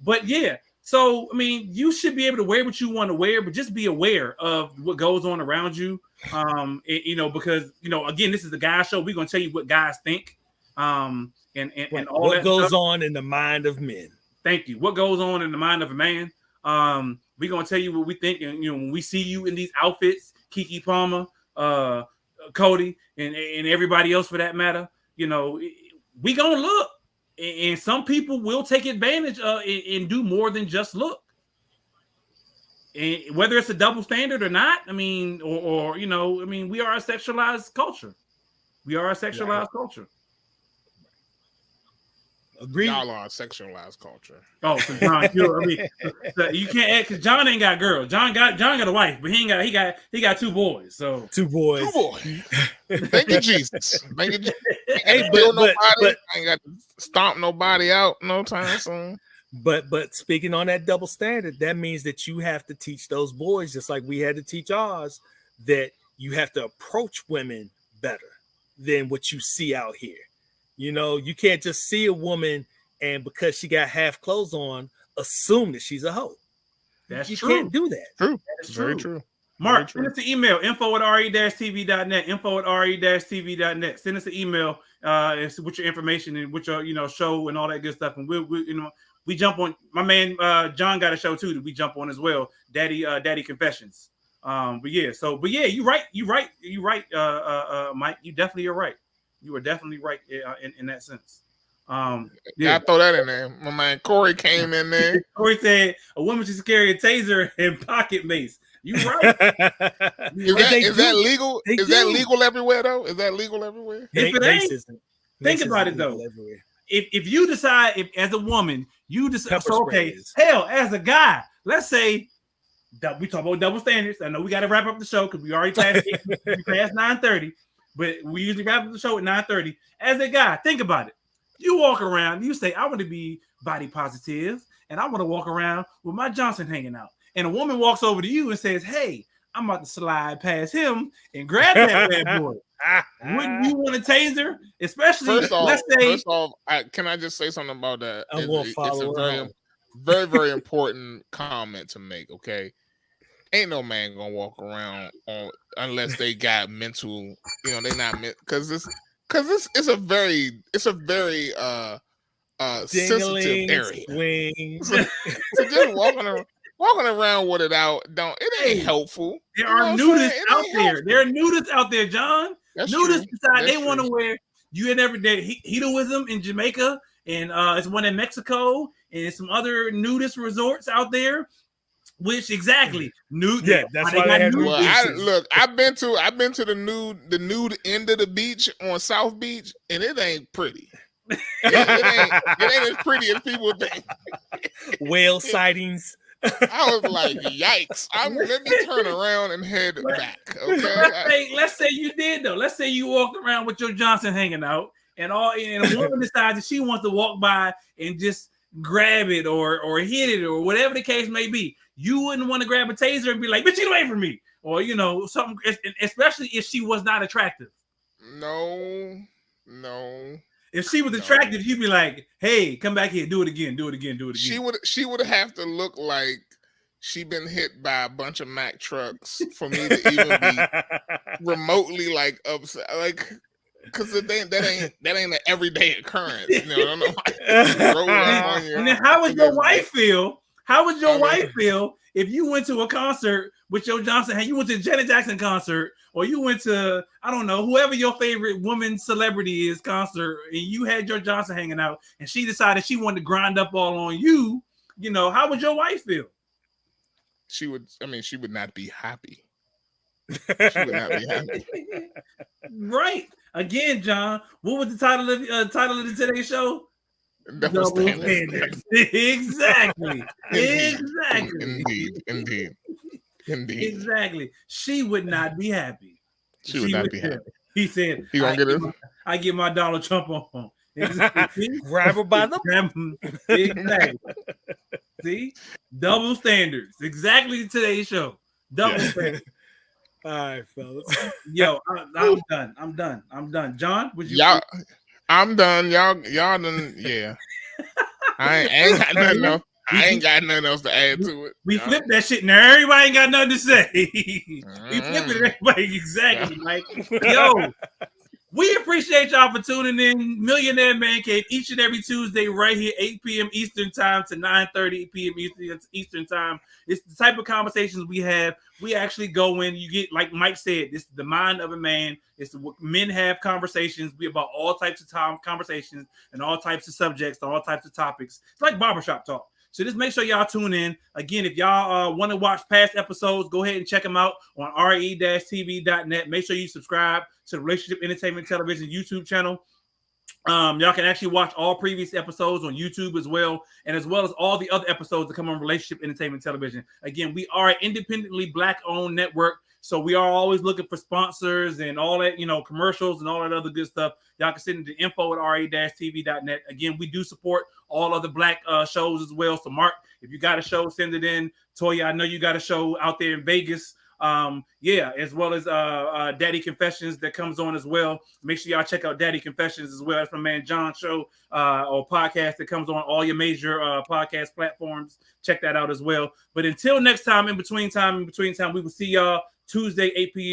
But yeah. So, I mean, you should be able to wear what you want to wear, but just be aware of what goes on around you. Because, again, this is the guy show. We're going to tell you what guys think. And all what that goes stuff. on in the mind of men. Thank you. What goes on in the mind of a man. We're going to tell you what we think. And, when we see you in these outfits, Keke Palmer, Cody, and everybody else for that matter, we going to look. And some people will take advantage and do more than just look. And whether it's a double standard or not, I mean, we are a sexualized culture. We are a sexualized culture. Agreed. Y'all are a sexualized culture. Oh, so John, you can't act because John ain't got girls. John got a wife, but he got 2 boys. So 2 boys. 2 boys. Thank you, Jesus. Thank you. Hey, I ain't got to stomp nobody out no time soon. But speaking on that double standard, that means that you have to teach those boys, just like we had to teach ours, that you have to approach women better than what you see out here. You can't just see a woman and because she got half clothes on, assume that she's a hoe. That's true. You can't do that. True. That's very true. Mark, send us an email, info@re-tv.net, info@re-tv.net. Send us an email with your information and with your, show and all that good stuff. And we jump on. My man John got a show too that we jump on as well. Daddy Confessions. But yeah, you're right. Mike, you definitely are right. You are definitely right in that sense. I throw that in there. My man Corey came in there. Corey said a woman should carry a taser and pocket mace. You right. Is that legal? Is that legal everywhere though? Is that legal everywhere? If it ain't, think about it though. If you decide, as a woman, you decide, hell, as a guy, let's say that we talk about double standards. I know we got to wrap up the show because we already passed 9:30. But we usually wrap up the show at 9:30. As a guy, think about it. You walk around, you say, I want to be body positive, and I want to walk around with my Johnson hanging out. And a woman walks over to you and says, hey, I'm about to slide past him and grab that bad boy. Wouldn't you want a taser? Especially, first off, can I just say something about that? It's a very, very important comment to make, okay? Ain't no man gonna walk around unless they got mental, they not because it's a very sensitive area. So just walking around with it out, it ain't helpful. There are nudists out there. There are nudists out there, John. That's nudists true. decide they want to wear. You had never did hedoism in Jamaica, and it's one in Mexico, and some other nudist resorts out there. Which exactly nude? Yeah, that's why they have nude. I've been to the nude end of the beach on South Beach, and it ain't pretty. it ain't as pretty as people think. Whale sightings. I was like, yikes! Let me turn around and head back. Okay. Let's say you did though. Let's say you walked around with your Johnson hanging out, and a woman decides that she wants to walk by and just grab it or hit it or whatever the case may be. You wouldn't want to grab a taser and be like, "Bitch, get away from me," or something. Especially if she was not attractive. No. If she was attractive, you'd be like, "Hey, come back here, do it again." She would have to look like she been hit by a bunch of Mack trucks for me to even be remotely like upset, like. Because that ain't an everyday occurrence. I don't know. And then how would your wife feel? How would your wife feel if you went to a concert with your Johnson? You went to a Janet Jackson concert, or you went to, I don't know, whoever your favorite woman celebrity is concert, and you had your Johnson hanging out, and she decided she wanted to grind up all on you. How would your wife feel? She would not be happy. She would not be happy. Right. Again, John, what was the title of the today's show? Double standards. Exactly. Indeed. Exactly. She would not be happy. She would not be happy. He said, he gonna get I get my Donald Trump on. Exactly. Grab her by the Grab him. Exactly. See? Double standards. Exactly today's show. Double standards. All right, fellas. Yo, I'm done. I'm done. John, would you? Y'all, I'm done. Y'all done. Yeah. I ain't got nothing else. I ain't got nothing else to add to it. We flipped that shit. Now everybody ain't got nothing to say. We flipped it. Everybody exactly. Like, yo, we appreciate y'all for tuning in. Millionaire Man Cave each and every Tuesday right here, 8 p.m. Eastern time to 9:30 p.m. Eastern time. It's the type of conversations we have. We actually go in. You get, like Mike said, this is the mind of a man. It's what men have conversations. We about all types of conversations and all types of subjects, all types of topics. It's like barbershop talk. So just make sure y'all tune in. Again, if y'all want to watch past episodes, go ahead and check them out on re-tv.net. Make sure you subscribe to the Relationship Entertainment Television YouTube channel. Y'all can actually watch all previous episodes on YouTube as well as all the other episodes that come on Relationship Entertainment Television. Again, we are an independently Black-owned network, so we are always looking for sponsors and all that, commercials and all that other good stuff. Y'all can send it to info@re-tv.net. Again, we do support all other Black shows as well. So, Mark, if you got a show, send it in. Toya, I know you got a show out there in Vegas. As well as Daddy Confessions that comes on as well. Make sure y'all check out Daddy Confessions as well. That's my man John's show or podcast that comes on all your major podcast platforms. Check that out as well. But until next time, in between time, we will see y'all Tuesday, 8 p.m.